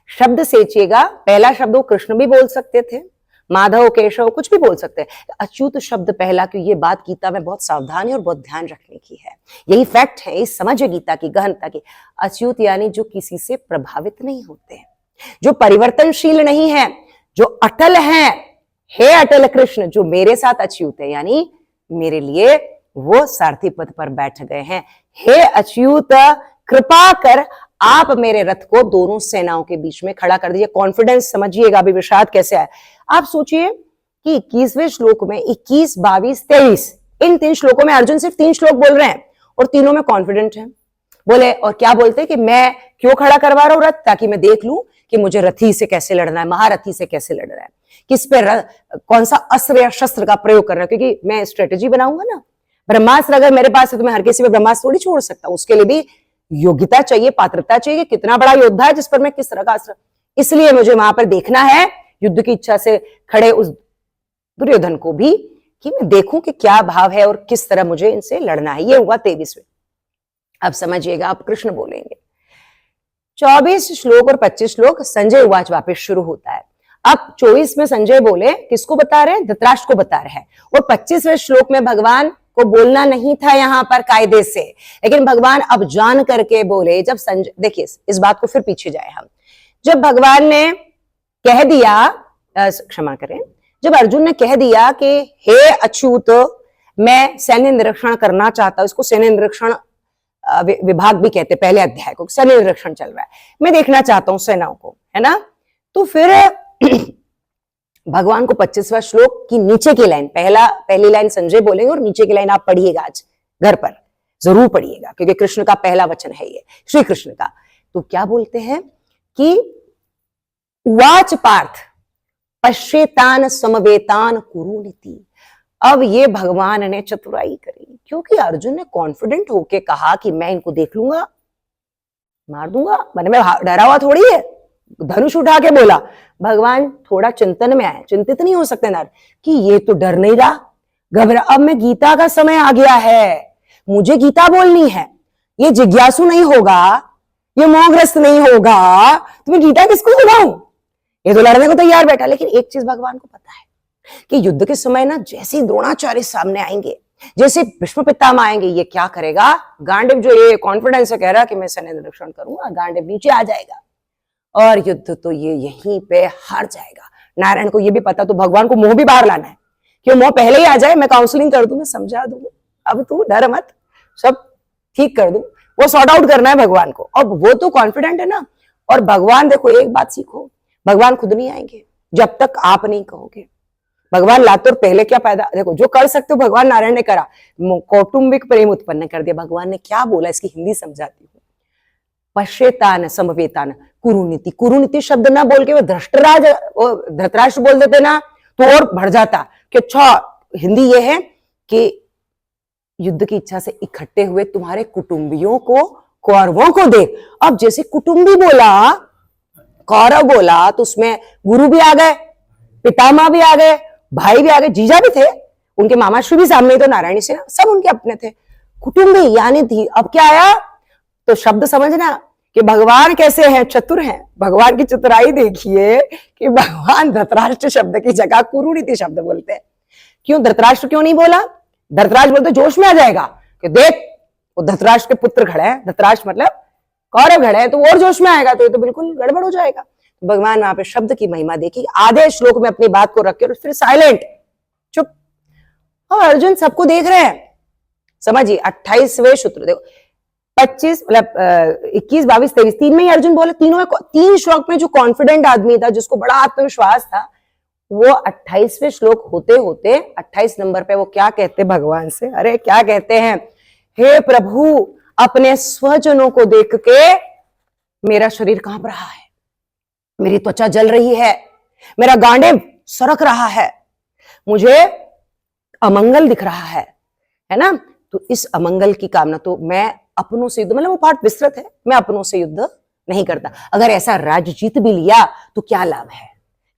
शब्द सोचिएगा, पहला शब्द वो कृष्ण भी बोल सकते थे, माधव, केशव, कुछ भी बोल सकते हैं। अच्युत शब्द पहला, कि ये बात गीता में बहुत सावधानी और बहुत ध्यान रखने की है। यही फैक्ट है, इस समझ गीता की गहनता की। अच्युत यानी जो किसी से प्रभावित नहीं होते, जो परिवर्तनशील नहीं है, जो अटल है। हे अटल कृष्ण, जो मेरे साथ अच्युत है, यानी मेरे लिए वो सारथी पद पर बैठ गए हैं। हे अच्युत, कृपा कर आप मेरे रथ को दोनों सेनाओं के बीच में खड़ा कर दीजिए। कॉन्फिडेंस समझिएगा अभी विषाद कैसे आए। आप सोचिए कि 21वें श्लोक में 21, 22, 23 इन 3 श्लोकों में अर्जुन सिर्फ 3 श्लोक बोल रहे हैं और तीनों में कॉन्फिडेंट है। बोले, और क्या बोलते कि मैं क्यों खड़ा करवा रहा हूं रथ, ताकि मैं देख लूं कि मुझे रथी से कैसे लड़ना है, महारथी से कैसे लड़ना है, किस पे कौन सा अस्त्र या शस्त्र का प्रयोग करना है, क्योंकि मैं स्ट्रेटेजी बनाऊंगा ना। ब्रह्मास्त्र अगर मेरे पास है तो मैं हर किसी पे ब्रह्मास्त्र थोड़ी छोड़ सकता हूं, उसके लिए भी योग्यता चाहिए, पात्रता चाहिए, कितना बड़ा योद्धा है जिस पर मैं किस तरह का अस्त्र। इसलिए मुझे वहां पर देखना है, युद्ध की इच्छा से खड़े उस दुर्योधन को भी, कि मैं देखूं कि क्या भाव है और किस तरह मुझे इनसे लड़ना है। ये हुआ 23वें। अब समझिएगा, आप कृष्ण बोलेंगे 24 श्लोक और 25 श्लोक संजय उवाच वापस शुरू होता है। अब 24 में संजय बोले, किसको बता रहे हैं? धृतराष्ट्र को बता रहे हैं। और 25वें श्लोक में भगवान को बोलना नहीं था यहां पर कायदे से, लेकिन भगवान अब जान करके बोले। जब संजय, देखिए इस बात को फिर पीछे जाए हम, जब भगवान ने कह दिया, क्षमा करें, जब अर्जुन ने कह दिया कि हे अच्युत, मैं सैन्य निरीक्षण करना चाहता हूं, इसको सैन्य निरीक्षण विभाग भी कहते, पहले अध्याय को सैन्य निरीक्षण चल रहा है, मैं देखना चाहता हूं सेनाओं को, है ना। तो फिर भगवान को 25वां श्लोक की नीचे की लाइन, पहली लाइन संजय बोलेंगे और नीचे की लाइन आप पढ़िएगा, आज घर पर जरूर पढ़िएगा, क्योंकि कृष्ण का पहला वचन है ये, श्री कृष्ण का। तो क्या बोलते हैं कि उवाच पार्थ पश्येतान समवेतान कुरुनीति। अब ये भगवान ने चतुराई करी, क्योंकि अर्जुन ने कॉन्फिडेंट होके कहा कि मैं इनको देख लूंगा, मार दूंगा, मैंने मैं डरा हुआ थोड़ी है, धनुष उठा के बोला। भगवान थोड़ा चिंतन में आए, चिंतित नहीं हो सकते ना, कि ये तो डर नहीं रहा, घबरा, अब मैं गीता का समय आ गया है, मुझे गीता बोलनी है, ये जिज्ञासु नहीं होगा, ये मोहग्रस्त नहीं होगा, तो मैं गीता किसको सुनाऊं? ये तो लड़ने को तैयार बैठा। लेकिन एक चीज भगवान को पता है कि युद्ध के समय ना, जैसे द्रोणाचार्य सामने आएंगे, जैसे भीष्म पितामह आएंगे, ये क्या करेगा, गांडीव जो ये कॉन्फिडेंस से कह रहा कि मैं सैन्य निरीक्षण करूंगा, गांडीव नीचे आ जाएगा और युद्ध तो ये यहीं पे हार जाएगा। नारायण को ये भी पता, तो भगवान को मोह भी बाहर लाना है, कि मोह पहले ही आ जाए, मैं काउंसलिंग कर दूं, मैं समझा दूं, अब तू डर मत, सब ठीक कर दूं, वो सॉर्ट आउट करना है भगवान को। अब वो तो कॉन्फिडेंट है ना। और भगवान, देखो एक बात सीखो, भगवान खुद नहीं आएंगे जब तक आप नहीं कहोगे। भगवान लातुर पहले क्या पैदा, देखो जो कर सकते हो भगवान नारायण ने करा, कौटुंबिक प्रेम उत्पन्न कर दिया। भगवान ने क्या बोला, इसकी हिंदी समझाती हूँ। पश्येतान समवेतान कुरुनीति, कुरुनीति शब्द ना बोल के वो धृतराष्ट्र बोल देते ना, तो और बढ़ जाता कि अच्छा, हिंदी ये है कि युद्ध की इच्छा से इकट्ठे हुए तुम्हारे कुटुंबियों को, कौरवों को देख। अब जैसे कुटुंबी बोला, कौरव बोला, तो उसमें गुरु भी आ गए, पितामह भी आ गए, भाई भी आ गए, जीजा भी थे, उनके मामाश्री भी सामने, तो नारायणी से सब उनके अपने थे, कुटुंबी यानी थी। अब क्या आया, तो शब्द समझना कि भगवान कैसे हैं, चतुर हैं। भगवान की चतुराई देखिए कि भगवान धृतराष्ट्र शब्द की जगह कुरुनीति शब्द बोलते हैं। क्यों धृतराष्ट्र क्यों नहीं बोला? धृतराष्ट्र बोलते जोश में आ जाएगा कि देख वो धृतराष्ट्र के पुत्र खड़े हैं, धृतराष्ट्र मतलब कौरव खड़े हैं, तो और जोश में आएगा, तो ये तो बिल्कुल गड़बड़ हो जाएगा। तो भगवान वहां पे शब्द की महिमा देखी, आधे श्लोक में अपनी बात को रख के और फिर साइलेंट, चुप। और अर्जुन सबको देख रहे हैं। समझिए 28वें सूत्र देखो, 25 मतलब 21, 22, 23, तीन में ही अर्जुन बोले, तीनों में, तीन श्लोक में जो कॉन्फिडेंट आदमी था, जिसको बड़ा आत्मविश्वास था, वो 28वें श्लोक होते होते 28 नंबर पे वो क्या कहते भगवान से, अरे क्या कहते हैं, हे प्रभु, अपने स्वजनों को देख के मेरा शरीर कांप रहा है, मेरी त्वचा जल रही है, मेरा गांडीव सरक रहा है, मुझे अमंगल दिख रहा है ना। तो इस अमंगल की कामना, तो मैं अपनों से युद्ध, मतलब वो पाठ विस्तृत है, मैं अपनों से युद्ध नहीं करता। अगर ऐसा राज्य जीत भी लिया तो क्या लाभ है,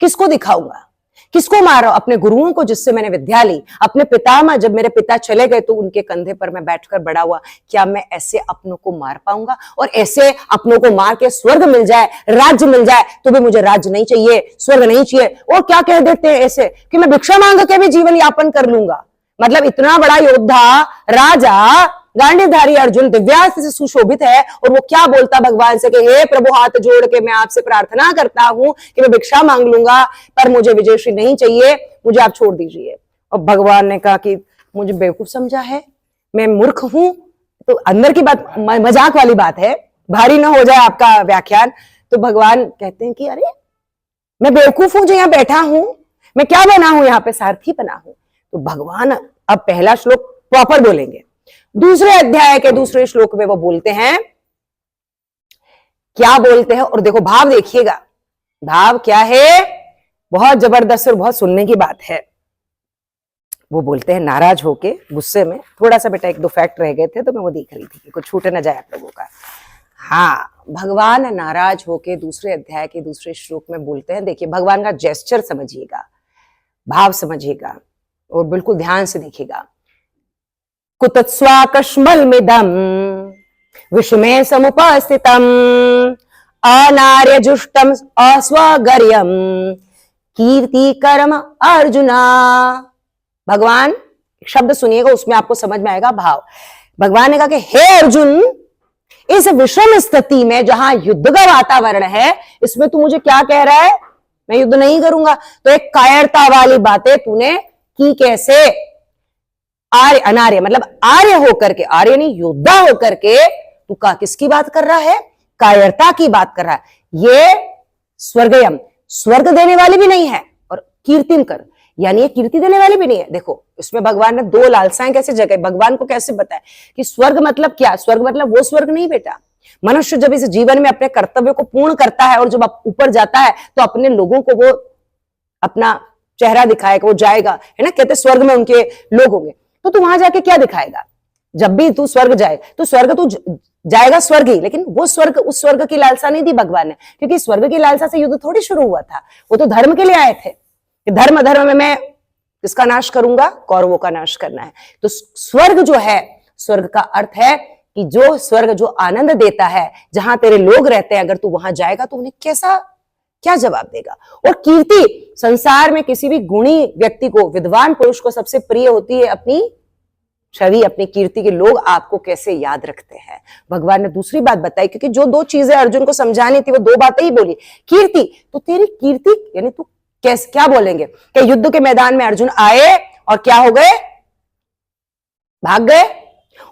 किसको दिखाऊंगा, किसको मारो? अपने गुरुओं को जिससे मैंने विद्या ली, अपने पितामह, जब मेरे पिता चले गए तो उनके कंधे पर मैं बैठकर बड़ा हुआ। क्या मैं ऐसे अपनों को मार पाऊंगा? और ऐसे अपनों को मार के स्वर्ग मिल जाए, राज्य मिल जाए, तो भी मुझे राज्य नहीं चाहिए, स्वर्ग नहीं चाहिए। और क्या कह देते हैं ऐसे कि मैं भिक्षा मांग के भी जीवन यापन कर लूंगा। मतलब इतना बड़ा योद्धा, राजा, गांडीवधारी अर्जुन दिव्यास्त्र से सुशोभित है, और वो क्या बोलता भगवान से कि हे प्रभु, हाथ जोड़ के मैं आपसे प्रार्थना करता हूं कि मैं भिक्षा मांग लूंगा, पर मुझे विजयश्री नहीं चाहिए, मुझे आप छोड़ दीजिए। और भगवान ने कहा कि मुझे बेवकूफ समझा है, मैं मूर्ख हूं। तो अंदर की बात, मजाक वाली बात है, भारी ना हो जाए आपका व्याख्यान। तो भगवान कहते हैं कि अरे मैं बेवकूफ हूं जो यहाँ बैठा हूं, मैं क्या बना हूं, यहाँ पे सारथी बना हूं। तो भगवान अब पहला श्लोक प्रॉपर बोलेंगे, दूसरे अध्याय के दूसरे श्लोक में वो बोलते हैं क्या बोलते हैं, और देखो भाव देखिएगा, भाव क्या है, बहुत जबरदस्त और बहुत सुनने की बात है। वो बोलते हैं नाराज होके, गुस्से में, थोड़ा सा बेटा एक दो फैक्ट रह गए थे तो मैं वो देख रही थी कि कुछ छूट न जाए आप लोगों का। हाँ, भगवान नाराज होके दूसरे अध्याय के दूसरे श्लोक में बोलते हैं, देखिए भगवान का जेस्चर समझिएगा, भाव समझिएगा और बिल्कुल ध्यान से देखिएगा। कुतस्वाकश्मलमिदं विषमे समुपस्थितम् अनार्यजुष्टम अस्वगर्यम कीर्तिकरम अर्जुना। भगवान, शब्द सुनिएगा, उसमें आपको समझ में आएगा भाव। भगवान ने कहा कि हे अर्जुन, इस विषम स्थिति में जहां युद्ध का वातावरण है, इसमें तू मुझे क्या कह रहा है, मैं युद्ध नहीं करूंगा। तो एक कायरता वाली बातें तूने की कैसे? आर्य, अनार्य मतलब आर्य होकर के, आर्य नहीं योद्धा होकर के तू का किसकी बात कर रहा है? कायरता की बात कर रहा है। ये स्वर्गयम, स्वर्ग देने वाली भी नहीं है, और कीर्तिम कर यानी ये कीर्ति देने वाली भी नहीं है। देखो इसमें भगवान ने दो लालसाएं कैसे जगाई, भगवान को कैसे बताया कि स्वर्ग मतलब क्या, स्वर्ग मतलब वो स्वर्ग नहीं बेटा। मनुष्य जब इस जीवन में अपने कर्तव्य को पूर्ण करता है और जब ऊपर जाता है तो अपने लोगों को वो अपना चेहरा दिखाएगा, वो जाएगा, है ना, कहते स्वर्ग में उनके लोग होंगे। तो तू वहां जाके क्या दिखाएगा? जब भी तू स्वर्ग जाए तो स्वर्ग तू जाएगा स्वर्ग ही, लेकिन वो स्वर्ग, उस स्वर्ग की लालसा नहीं दी भगवान ने, क्योंकि स्वर्ग की लालसा से युद्ध थोड़ी शुरू हुआ था। वो तो धर्म के लिए आए थे कि धर्म अधर्म में मैं किसका नाश करूंगा? कौरवों का नाश करना है। तो स्वर्ग जो है, स्वर्ग का अर्थ है कि जो स्वर्ग जो आनंद देता है, जहां तेरे लोग रहते हैं, अगर तू वहां जाएगा तो उन्हें कैसा क्या जवाब देगा? और कीर्ति, संसार में किसी भी गुणी व्यक्ति को, विद्वान पुरुष को सबसे प्रिय होती है अपनी छवि, अपनी कीर्ति के लोग आपको कैसे याद रखते हैं। भगवान ने दूसरी बात बताई, क्योंकि जो दो चीजें अर्जुन को समझानी थी वो दो बातें ही बोली। कीर्ति, तो तेरी कीर्ति यानी तू कैसे, क्या बोलेंगे कि युद्ध के मैदान में अर्जुन आए और क्या हो गए? भाग गए।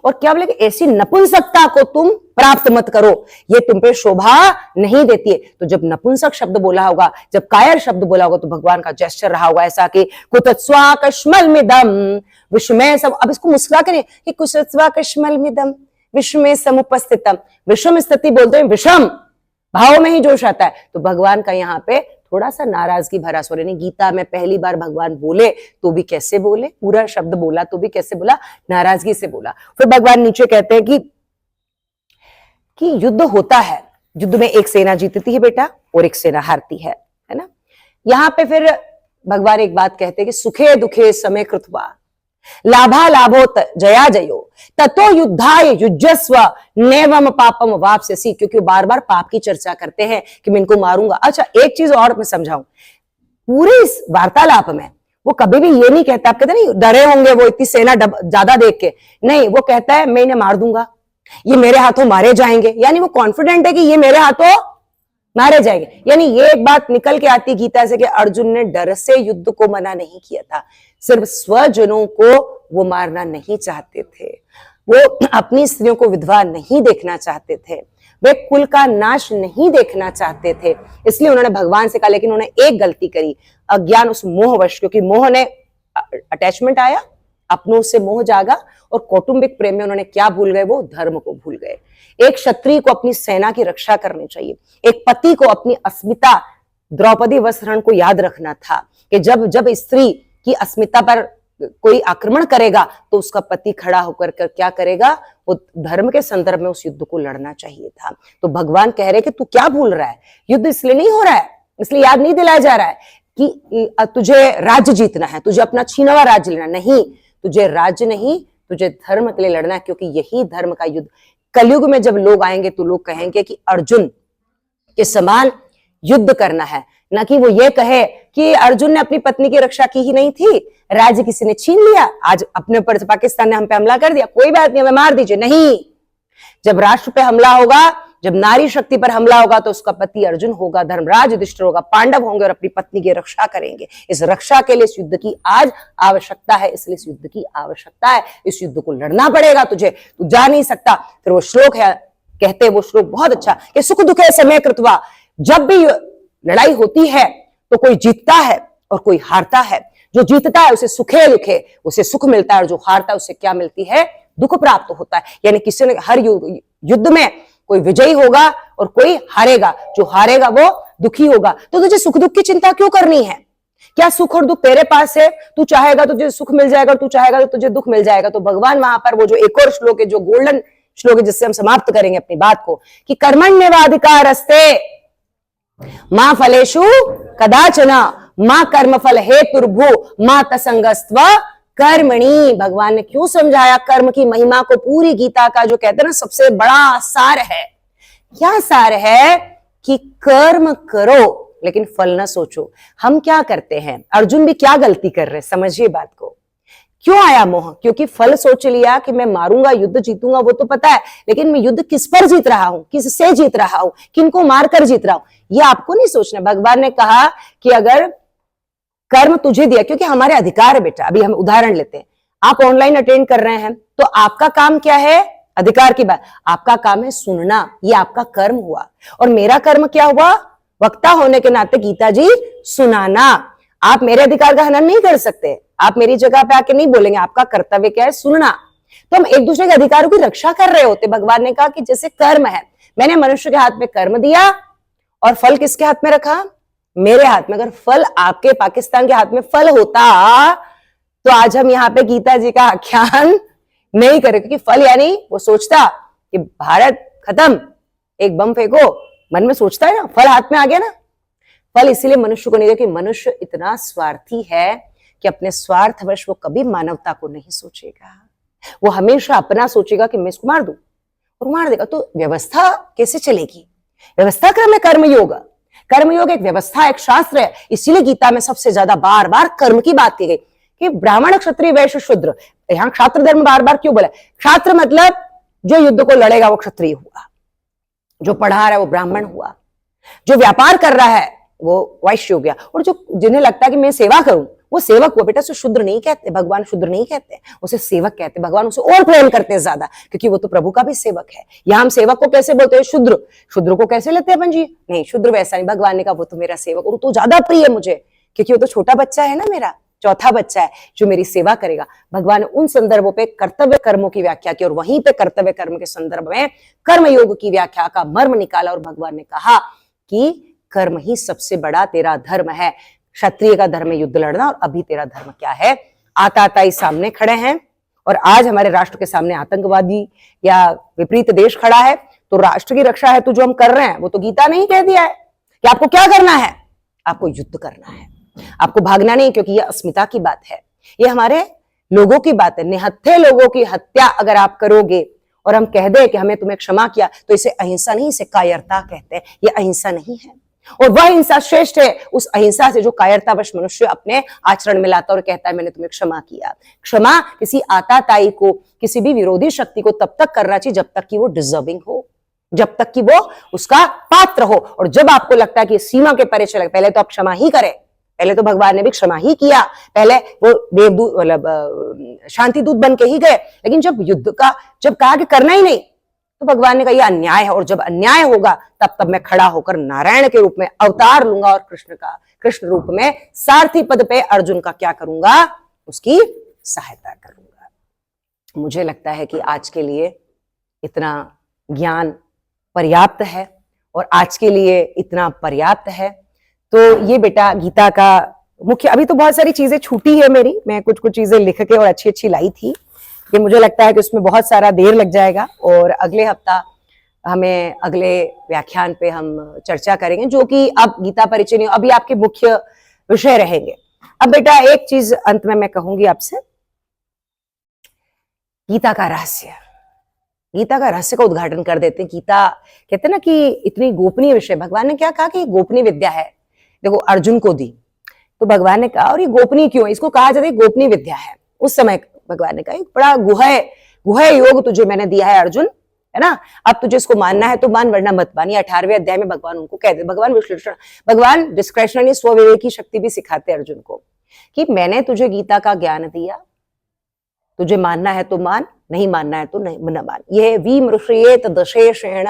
और क्या बोलेंगे? ऐसी नपुंसकता को तुम प्राप्त मत करो, ये तुम पे शोभा नहीं देती है। तो जब नपुंसक शब्द बोला होगा, जब कायर शब्द बोला होगा, तो भगवान का जेस्चर रहा होगा ऐसा कि कुतस्वाकश्मलमिदं विषमे सम, अब इसको मुस्कुरा करें कि कुतस्वाकश्मलमिदं विषमे समुपस्थितम, विषम स्थिति बोलते हैं, विषम भाव में ही जोश आता है। तो भगवान का यहाँ पे थोड़ा सा नाराजगी भरा स्वर, यानी गीता में पहली बार भगवान बोले तो भी कैसे बोले, पूरा शब्द बोला तो भी कैसे बोला? नाराजगी से बोला। फिर भगवान नीचे कहते हैं कि युद्ध होता है, युद्ध में एक सेना जीतती है बेटा और एक सेना हारती है ना। यहां पे फिर भगवान एक बात कहते हैं कि सुखे दुखे समय कृत्वा लाभा लाभो जया जयो ततो युद्धाय युजस्व नैवम पापम वापस्यसि, क्योंकि बार बार पाप की चर्चा करते हैं कि मैं इनको मारूंगा। अच्छा एक चीज और मैं समझाऊं, पूरे इस वार्तालाप में वो कभी भी ये नहीं कहता, आप कहते नहीं डरे होंगे वो इतनी सेना ज्यादा देख के, नहीं, वो कहता है मैं इन्हें मार दूंगा, ये मेरे हाथों मारे जाएंगे, यानी वो कॉन्फिडेंट है कि ये मेरे हाथों मारे जाएंगे। यानी ये एक बात निकल के आती गीता से कि अर्जुन ने डर से युद्ध को मना नहीं किया था, सिर्फ स्वजनों को वो मारना नहीं चाहते थे, वो अपनी स्त्रियों को विधवा नहीं देखना चाहते थे, वे कुल का नाश नहीं देखना चाहते थे। इसलिए उन्होंने भगवान से कहा, लेकिन उन्होंने एक गलती करी, अज्ञान, उस मोहवश, क्योंकि मोह ने अटैचमेंट आया, अपनों से मोह जागा, और कौटुंबिक प्रेम में उन्होंने क्या भूल गए? वो धर्म को भूल गए। एक क्षत्रिय को अपनी सेना की रक्षा करनी चाहिए, एक पति को अपनी अस्मिता, द्रौपदी वस्त्रण को याद रखना था कि जब जब स्त्री की अस्मिता पर कोई आक्रमण करेगा तो उसका पति खड़ा होकर क्या करेगा? वो धर्म के संदर्भ में उस युद्ध को लड़ना चाहिए था। तो भगवान कह रहे कि तू क्या भूल रहा है? युद्ध इसलिए नहीं हो रहा है, इसलिए याद नहीं दिलाया जा रहा है कि तुझे राज्य जीतना है, तुझे अपना छीना हुआ राज्य लेना नहीं, तुझे राज्य नहीं, तुझे धर्म के लिए लड़ना है, क्योंकि यही धर्म का युद्ध। कलयुग में जब लोग आएंगे तो लोग कहेंगे कि अर्जुन के समान युद्ध करना है, ना कि वो ये कहे कि अर्जुन ने अपनी पत्नी की रक्षा की ही नहीं थी, राज्य किसी ने छीन लिया, आज अपने ऊपर पाकिस्तान ने हम पे हमला कर दिया, कोई बात नहीं, हमें मार दीजिए। नहीं, जब राष्ट्र पे हमला होगा, जब नारी शक्ति पर हमला होगा, तो उसका पति अर्जुन होगा, धर्मराज युधिष्ठिर होगा, पांडव होंगे और अपनी पत्नी की रक्षा करेंगे। इस रक्षा के लिए इस युद्ध की आज आवश्यकता है, इसलिए इस युद्ध की आवश्यकता है, इस युद्ध को लड़ना पड़ेगा तुझे, तू जा नहीं सकता। फिर वो श्लोक है, कहते हैं वो श्लोक बहुत अच्छा कि सुख दुखे समय कृत्वा, जब भी लड़ाई होती है तो कोई जीतता है और कोई हारता है। जो जीतता है उसे सुखे दुखे, उसे सुख मिलता है, और जो हारता है उसे क्या मिलती है? दुख प्राप्त होता है। यानी किसी ने हर युद्ध में कोई विजयी होगा और कोई हारेगा, जो हारेगा वो दुखी होगा। तो तुझे सुख दुख की चिंता क्यों करनी है? क्या सुख और दुख तेरे पास है? तू चाहेगा तो तुझे सुख मिल जाएगा, तू चाहेगा तो तुझे दुख मिल जाएगा। तो भगवान वहां पर वो जो एक और श्लोक है, जो गोल्डन श्लोक है, जिससे हम समाप्त करेंगे अपनी बात को, कि कर्मण्येवाधिकारस्ते मां फलेषु कदाचन मां कर्म फल हेतुर्भु मां तसंगस्त्व कर्मणि। भगवान ने क्यों समझाया कर्म की महिमा को? पूरी गीता का जो कहते हैं ना सबसे बड़ा सार है, क्या सार है? कि कर्म करो लेकिन फल ना सोचो। हम क्या करते हैं, अर्जुन भी क्या गलती कर रहे हैं, समझिए बात को। क्यों आया मोह? क्योंकि फल सोच लिया कि मैं मारूंगा, युद्ध जीतूंगा, वो तो पता है, लेकिन मैं युद्ध किस पर जीत रहा हूं, किससे जीत रहा हूं, किनको मारकर जीत रहा हूं, ये आपको नहीं सोचना। भगवान ने कहा कि अगर कर्म तुझे दिया, क्योंकि हमारे अधिकार है बेटा। अभी हम उदाहरण लेते हैं, आप ऑनलाइन अटेंड कर रहे हैं, तो आपका काम क्या है? अधिकार की बात, आपका काम है सुनना, ये आपका कर्म हुआ। और मेरा कर्म क्या हुआ? वक्ता होने के नाते गीता जी सुनाना। आप मेरे अधिकार का हनन नहीं कर सकते, आप मेरी जगह पे आके नहीं बोलेंगे। आपका कर्तव्य क्या है? सुनना। तो हम एक दूसरे के अधिकारों की रक्षा कर रहे होते। भगवान ने कहा कि जैसे कर्म है, मैंने मनुष्य के हाथ में कर्म दिया और फल किसके हाथ में रखा? मेरे हाथ में। अगर फल आपके पाकिस्तान के हाथ में फल होता तो आज हम यहाँ पे गीता जी का आख्यान नहीं करे, क्योंकि फल यानी वो सोचता कि भारत खत्म, एक बम फेंको, मन में सोचता है ना, फल हाथ में आ गया ना। फल इसीलिए मनुष्य को नहीं दिया कि मनुष्य इतना स्वार्थी है कि अपने स्वार्थवश वो कभी मानवता को नहीं सोचेगा। वो हमेशा अपना सोचेगा कि मैं इसको मार दूं, और मार देगा। तो व्यवस्था कैसे चलेगी? व्यवस्था क्रम है कर्मयोग। कर्मयोग एक व्यवस्था, एक शास्त्र है। इसीलिए गीता में सबसे ज्यादा बार बार कर्म की बात की गई कि ब्राह्मण, क्षत्रिय, वैश्य, शूद्र। यहां क्षात्र धर्म बार बार क्यों बोला? क्षात्र मतलब जो युद्ध को लड़ेगा वो क्षत्रिय हुआ, जो पढ़ा रहा है वो ब्राह्मण हुआ, जो व्यापार कर रहा है वो वैश्य हो गया, और जो जिन्हें लगता है कि मैं सेवा करूं वो सेवक हुआ। बेटा उसे शूद्र नहीं कहते, भगवान शूद्र नहीं कहते, उसे सेवक कहते। भगवान उसे और प्रेम करते हैं ज्यादा, क्योंकि वो तो प्रभु का भी सेवक है। यहां हम सेवक को कैसे बोलते हैं? शूद्र। शूद्र को कैसे लेते हैं अपन जी? नहीं, शूद्र वैसा नहीं। भगवान ने कहा वो तो मेरा सेवक, और वो तो ज्यादा प्रिय है मुझे, क्योंकि वो तो छोटा बच्चा है ना, मेरा चौथा बच्चा है जो मेरी सेवा करेगा। भगवान ने उन संदर्भों पे कर्तव्य कर्मों की व्याख्या की, और वहीं पे कर्तव्य कर्म के संदर्भ में कर्मयोग की व्याख्या का मर्म निकाला। और भगवान ने कहा कि कर्म ही सबसे बड़ा तेरा धर्म है। क्षत्रिय का धर्म है युद्ध लड़ना, और अभी तेरा धर्म क्या है? आताताई सामने खड़े हैं, और आज हमारे राष्ट्र के सामने आतंकवादी या विपरीत देश खड़ा है, तो राष्ट्र की रक्षा है तो जो हम कर रहे हैं वो तो गीता ने ही कह दिया है कि आपको क्या करना है? आपको युद्ध करना है, आपको भागना नहीं, क्योंकि ये अस्मिता की बात है, ये हमारे लोगों की बात है। निहत्थे लोगों की हत्या अगर आप करोगे और हम कह दे कि हमें तुम्हें क्षमा किया, तो इसे अहिंसा नहीं, इसे कायरता कहते हैं। ये अहिंसा नहीं है, और वह हिंसा श्रेष्ठ है उस अहिंसा से जो कायरतावश मनुष्य अपने आचरण में लाता और कहता है मैंने तुम्हें क्षमा किया। क्षमा किसी आताताई को, किसी भी विरोधी शक्ति को तब तक करना चाहिए जब तक कि वो डिजर्विंग हो, जब तक कि वो उसका पात्र हो। और जब आपको लगता है कि सीमा के परे चले, पहले तो आप क्षमा ही करें। पहले तो भगवान ने भी क्षमा ही किया, पहले वो देवदूत मतलब शांति दूत बन के ही गए, लेकिन जब युद्ध का जब कहा कि करना ही नहीं, तो भगवान ने कहा यह अन्याय है, और जब अन्याय होगा तब मैं खड़ा होकर नारायण के रूप में अवतार लूंगा, और कृष्ण रूप में सारथी पद पे अर्जुन का क्या करूंगा? उसकी सहायता करूंगा। मुझे लगता है कि आज के लिए इतना ज्ञान पर्याप्त है, और आज के लिए इतना पर्याप्त है। तो ये बेटा गीता का मुख्य, अभी तो बहुत सारी चीजें छूटी है मेरी, मैं कुछ चीजें लिख के और अच्छी लाई थी, कि मुझे लगता है कि उसमें बहुत सारा देर लग जाएगा, और अगले हफ्ता हमें अगले व्याख्यान पे हम चर्चा करेंगे, जो कि अब गीता परिचय नहीं, अभी आपके मुख्य विषय रहेंगे। अब बेटा एक चीज अंत में मैं कहूंगी आपसे, गीता का रहस्य, गीता का रहस्य का उद्घाटन कर देते हैं। गीता कहते हैं ना कि इतनी गोपनीय विषय, भगवान ने क्या कहा कि गोपनीय विद्या है। देखो अर्जुन को दी तो भगवान ने कहा, और ये गोपनीय क्यों है? इसको कहा जाता है गोपनीय विद्या है। उस समय भगवान ने कहा एक बड़ा गुह्य योग तुझे मैंने दिया है अर्जुन, है ना, अब तुझे इसको मानना है तो मान, वरना मत मान। 18वें अध्याय में भगवान उनको कहते, भगवान विश्लेषण, भगवान डिस्क्रिशनरी स्वविवेकी शक्ति भी सिखाते अर्जुन को, कि मैंने तुझे गीता का ज्ञान दिया, तुझे मानना है तो मान, नहीं मानना है तो नहीं न मान। यह विमृश्येत दशेषेण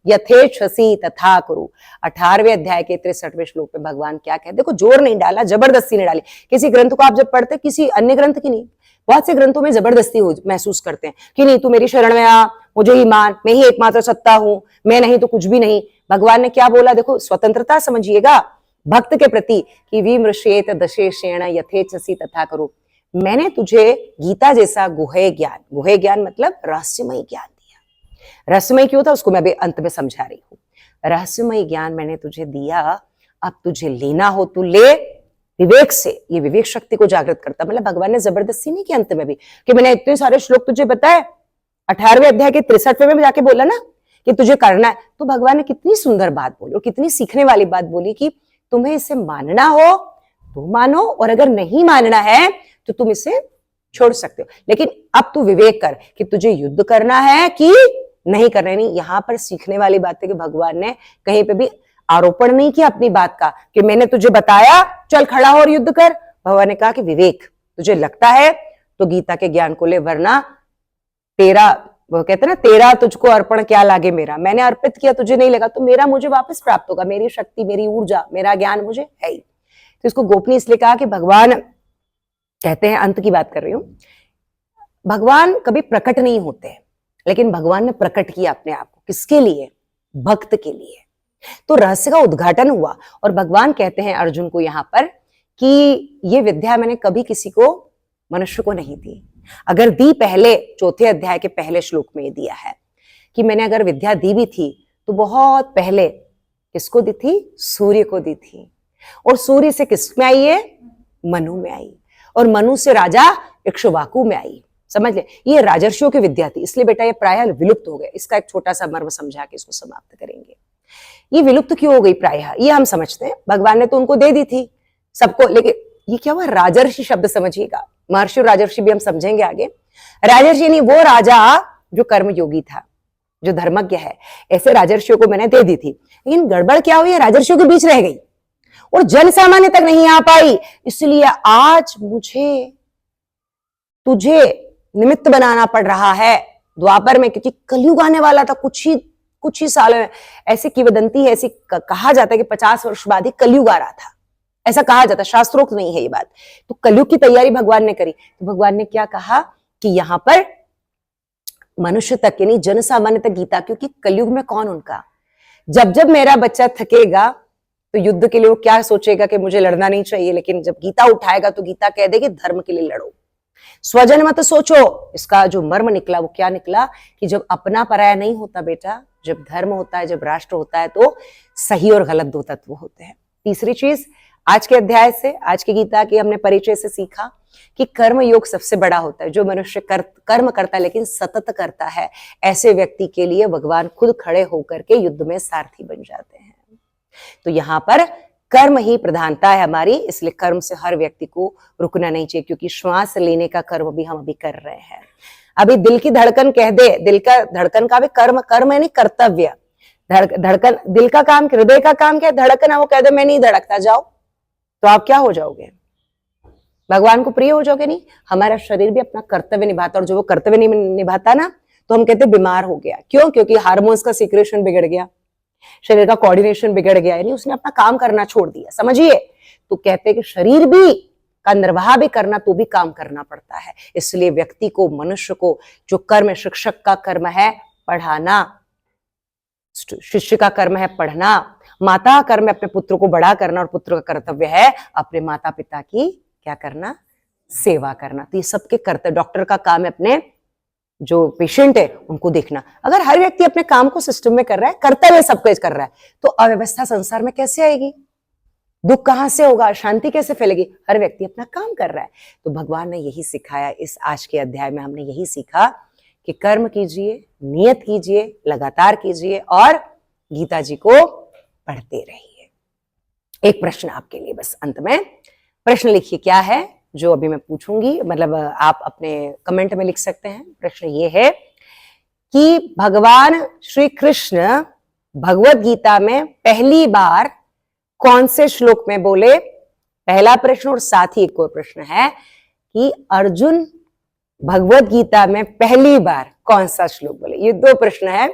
यथेच्छसि तथा कुरु। 18वें अध्याय के 63वें श्लोक पे भगवान क्या कहते, देखो जोर नहीं डाला, जबरदस्ती नहीं डाली। किसी ग्रंथ को आप जब पढ़ते, किसी अन्य ग्रंथ की नहीं, बहुत से ग्रंथों में जबरदस्ती महसूस करते हैं कि नहीं तू मेरी शरण में आ, मुझे ही मान, मैं ही एकमात्र सत्ता हूं, मैं नहीं तो कुछ भी नहीं। भगवान ने क्या बोला, देखो स्वतंत्रता समझिएगा भक्त के प्रति कि विमृशेत दशेषेण यथेच्छसि तथा करो। मैंने तुझे गीता जैसा गुह्य ज्ञान मतलब रहस्यमय ज्ञान दिया। रहस्यमय क्यों था उसको मैं अभी अंत में समझा रही हूँ। रहस्यमय ज्ञान मैंने तुझे दिया, अब तुझे लेना हो तो ले विवेक से। ये विवेक शक्ति को जागृत करता, मतलब भगवान ने जबरदस्ती नहीं की अंत में भी कि मैंने इतने सारे श्लोक तुझे बताए, 18वें अध्याय के 63वें में जाके बोला ना कि तुझे करना है। तो भगवान ने कितनी सुंदर बात बोली और कितनी सीखने वाली बात बोली कि तुम्हें इसे मानना हो तो मानो, और अगर नहीं मानना है तो तुम इसे छोड़ सकते हो, लेकिन अब तू विवेक कर कि तुझे युद्ध करना है कि नहीं करना है। नहीं, यहां पर सीखने वाली बात है कि भगवान ने कहीं पे भी आरोपण नहीं किया अपनी बात का कि मैंने तुझे बताया चल खड़ा हो और युद्ध कर। भगवान ने कहा कि विवेक, तुझे लगता है तो गीता के ज्ञान को ले, वरना तेरा, वो कहते ना तेरा तुझको अर्पण क्या लागे मेरा, मैंने अर्पित किया तुझे नहीं लगा तो मेरा मुझे वापस प्राप्त होगा, मेरी शक्ति, मेरी ऊर्जा, मेरा ज्ञान मुझे है ही। तो इसको गोपनीय इसलिए कहा कि भगवान कहते हैं, अंत की बात कर रही हूं, भगवान कभी प्रकट नहीं होते, लेकिन भगवान ने प्रकट किया अपने आप को, किसके लिए, भक्त के लिए। तो रहस्य का उद्घाटन हुआ और भगवान कहते हैं अर्जुन को यहां पर कि ये विद्या मैंने कभी किसी को, मनुष्य को नहीं दी। अगर दी पहले 4थे अध्याय के पहले श्लोक में दिया है कि मैंने अगर विद्या दी भी थी तो बहुत पहले किसको दी थी, सूर्य को दी थी। और सूर्य से किस में आई है, मनु में आई, और मनु से राजा इक्ष्वाकु में आई। समझ ले, ये राजर्षियों की विद्या थी, इसलिए बेटा ये प्रायः विलुप्त हो गए। इसका एक छोटा सा मर्म समझा के इसको समाप्त करेंगे। ये विलुप्त क्यों हो गई प्रायः, ये हम समझते हैं भगवान ने तो उनको दे दी थी सबको, लेकिन ये क्या हुआ, राजर्षि शब्द समझिएगा, महर्षि और राजर्षि भी हम समझेंगे आगे। राजर्षि नहीं, वो राजा जो कर्मयोगी था, जो धर्मज्ञ है, ऐसे राजर्षियों को मैंने दे दी थी। लेकिन गड़बड़ क्या हुई, राजर्षियों के बीच रह गई और जन सामान्य तक नहीं आ पाई। इसलिए आज मुझे तुझे निमित्त बनाना पड़ रहा है द्वापर में, क्योंकि कलयुग आने वाला था कुछ ही सालों में। ऐसी किंवदंती है, ऐसी कहा जाता है कि 50 वर्ष बाद ही कलयुग आ रहा था, ऐसा कहा जाता है, शास्त्रोक्त नहीं है ये बात। तो कलयुग की तैयारी भगवान ने करी। तो भगवान ने क्या कहा कि यहां पर मनुष्य तक यानी जन सामान्य तक गीता, क्योंकि कलयुग में कौन उनका, जब जब मेरा बच्चा थकेगा तो युद्ध के लिए वो क्या सोचेगा कि मुझे लड़ना नहीं चाहिए, लेकिन जब गीता उठाएगा तो गीता कह देगी धर्म के लिए लड़ो, स्वजन मत सोचो। इसका जो मर्म निकला वो क्या निकला कि जब अपना पराया नहीं होता बेटा, जब धर्म होता है, जब राष्ट्र होता है तो सही और गलत दो तत्व होते हैं। तीसरी चीज, आज के अध्याय से, आज की गीता के हमने परिचय से सीखा कि कर्म योग सबसे बड़ा होता है। जो मनुष्य कर्म करता है लेकिन सतत करता है, ऐसे व्यक्ति के लिए भगवान खुद खड़े होकर के युद्ध में सारथी बन जाते हैं। तो यहाँ पर कर्म ही प्रधानता है हमारी, इसलिए कर्म से हर व्यक्ति को रुकना नहीं चाहिए, क्योंकि श्वास लेने का कर्म भी हम अभी कर रहे हैं। अभी दिल की धड़कन कह दे, दिल का धड़कन का भी कर्म यानी कर्तव्य। धड़कन, दिल का काम, हृदय का काम क्या है, धड़कन है, वो कह दे मैं नहीं धड़कता, जाओ, तो आप क्या हो जाओगे, भगवान को प्रिय हो जाओगे नहीं। हमारा शरीर भी अपना कर्तव्य निभाता, और जो वो कर्तव्य नहीं निभाता ना तो हम कहते बीमार हो गया। क्यों, क्योंकि हार्मोन्स का सीक्रेशन बिगड़ गया, शरीर का कोऑर्डिनेशन बिगड़ गया, यानी उसने अपना काम करना छोड़ दिया, समझिए। तो कहते हैं कि शरीर भी का निर्वाह भी करना तो भी काम करना पड़ता है। इसलिए व्यक्ति को, मनुष्य को जो कर्म, शिक्षक का कर्म है पढ़ाना, शिष्य का कर्म है पढ़ना, माता का कर्म है अपने पुत्र को बड़ा करना, और पुत्र का कर्तव्य है अपने माता पिता की क्या करना, सेवा करना। तो ये सबके कर्तव्य, डॉक्टर का काम है अपने जो पेशेंट है उनको देखना। अगर हर व्यक्ति अपने काम को सिस्टम में कर रहा है, कर्तव्य सब कुछ कर रहा है, तो अव्यवस्था संसार में कैसे आएगी, दुख कहां से होगा, शांति कैसे फैलेगी। हर व्यक्ति अपना काम कर रहा है। तो भगवान ने यही सिखाया, इस आज के अध्याय में हमने यही सीखा कि कर्म कीजिए, नियत कीजिए, लगातार कीजिए और गीता जी को पढ़ते रहिए। एक प्रश्न आपके लिए बस अंत में, प्रश्न लिखिए क्या है जो अभी मैं पूछूंगी, मतलब आप अपने कमेंट में लिख सकते हैं। प्रश्न ये है कि भगवान श्री कृष्ण भगवत गीता में पहली बार कौन से श्लोक में बोले, पहला प्रश्न। और साथ ही एक और प्रश्न है कि अर्जुन भगवत गीता में पहली बार कौन सा श्लोक बोले। ये दो प्रश्न है।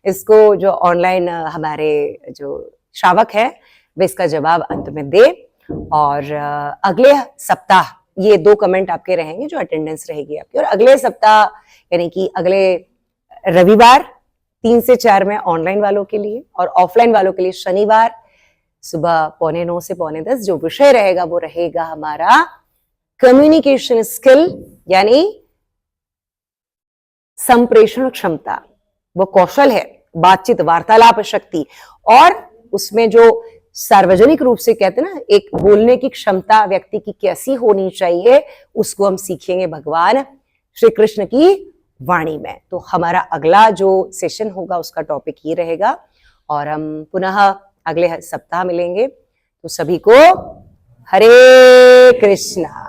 इसको जो ऑनलाइन हमारे जो श्रावक है वे इसका जवाब अंत में दे, और अगले सप्ताह ये दो कमेंट आपके रहेंगे जो अटेंडेंस रहेगी आपकी, और अगले सप्ताह यानी कि अगले रविवार 3 से 4 में ऑनलाइन वालों के लिए, और ऑफलाइन वालों के लिए शनिवार सुबह 8:45 से 9:45। जो विषय रहेगा वो रहेगा हमारा कम्युनिकेशन स्किल, यानी संप्रेषण क्षमता, वो कौशल है, बातचीत वार्तालाप शक्ति। और उसमें जो सार्वजनिक रूप से कहते हैं ना, एक बोलने की क्षमता व्यक्ति की कैसी होनी चाहिए, उसको हम सीखेंगे भगवान श्री कृष्ण की वाणी में। तो हमारा अगला जो सेशन होगा उसका टॉपिक ये रहेगा, और हम पुनः अगले सप्ताह मिलेंगे। तो सभी को हरे कृष्णा।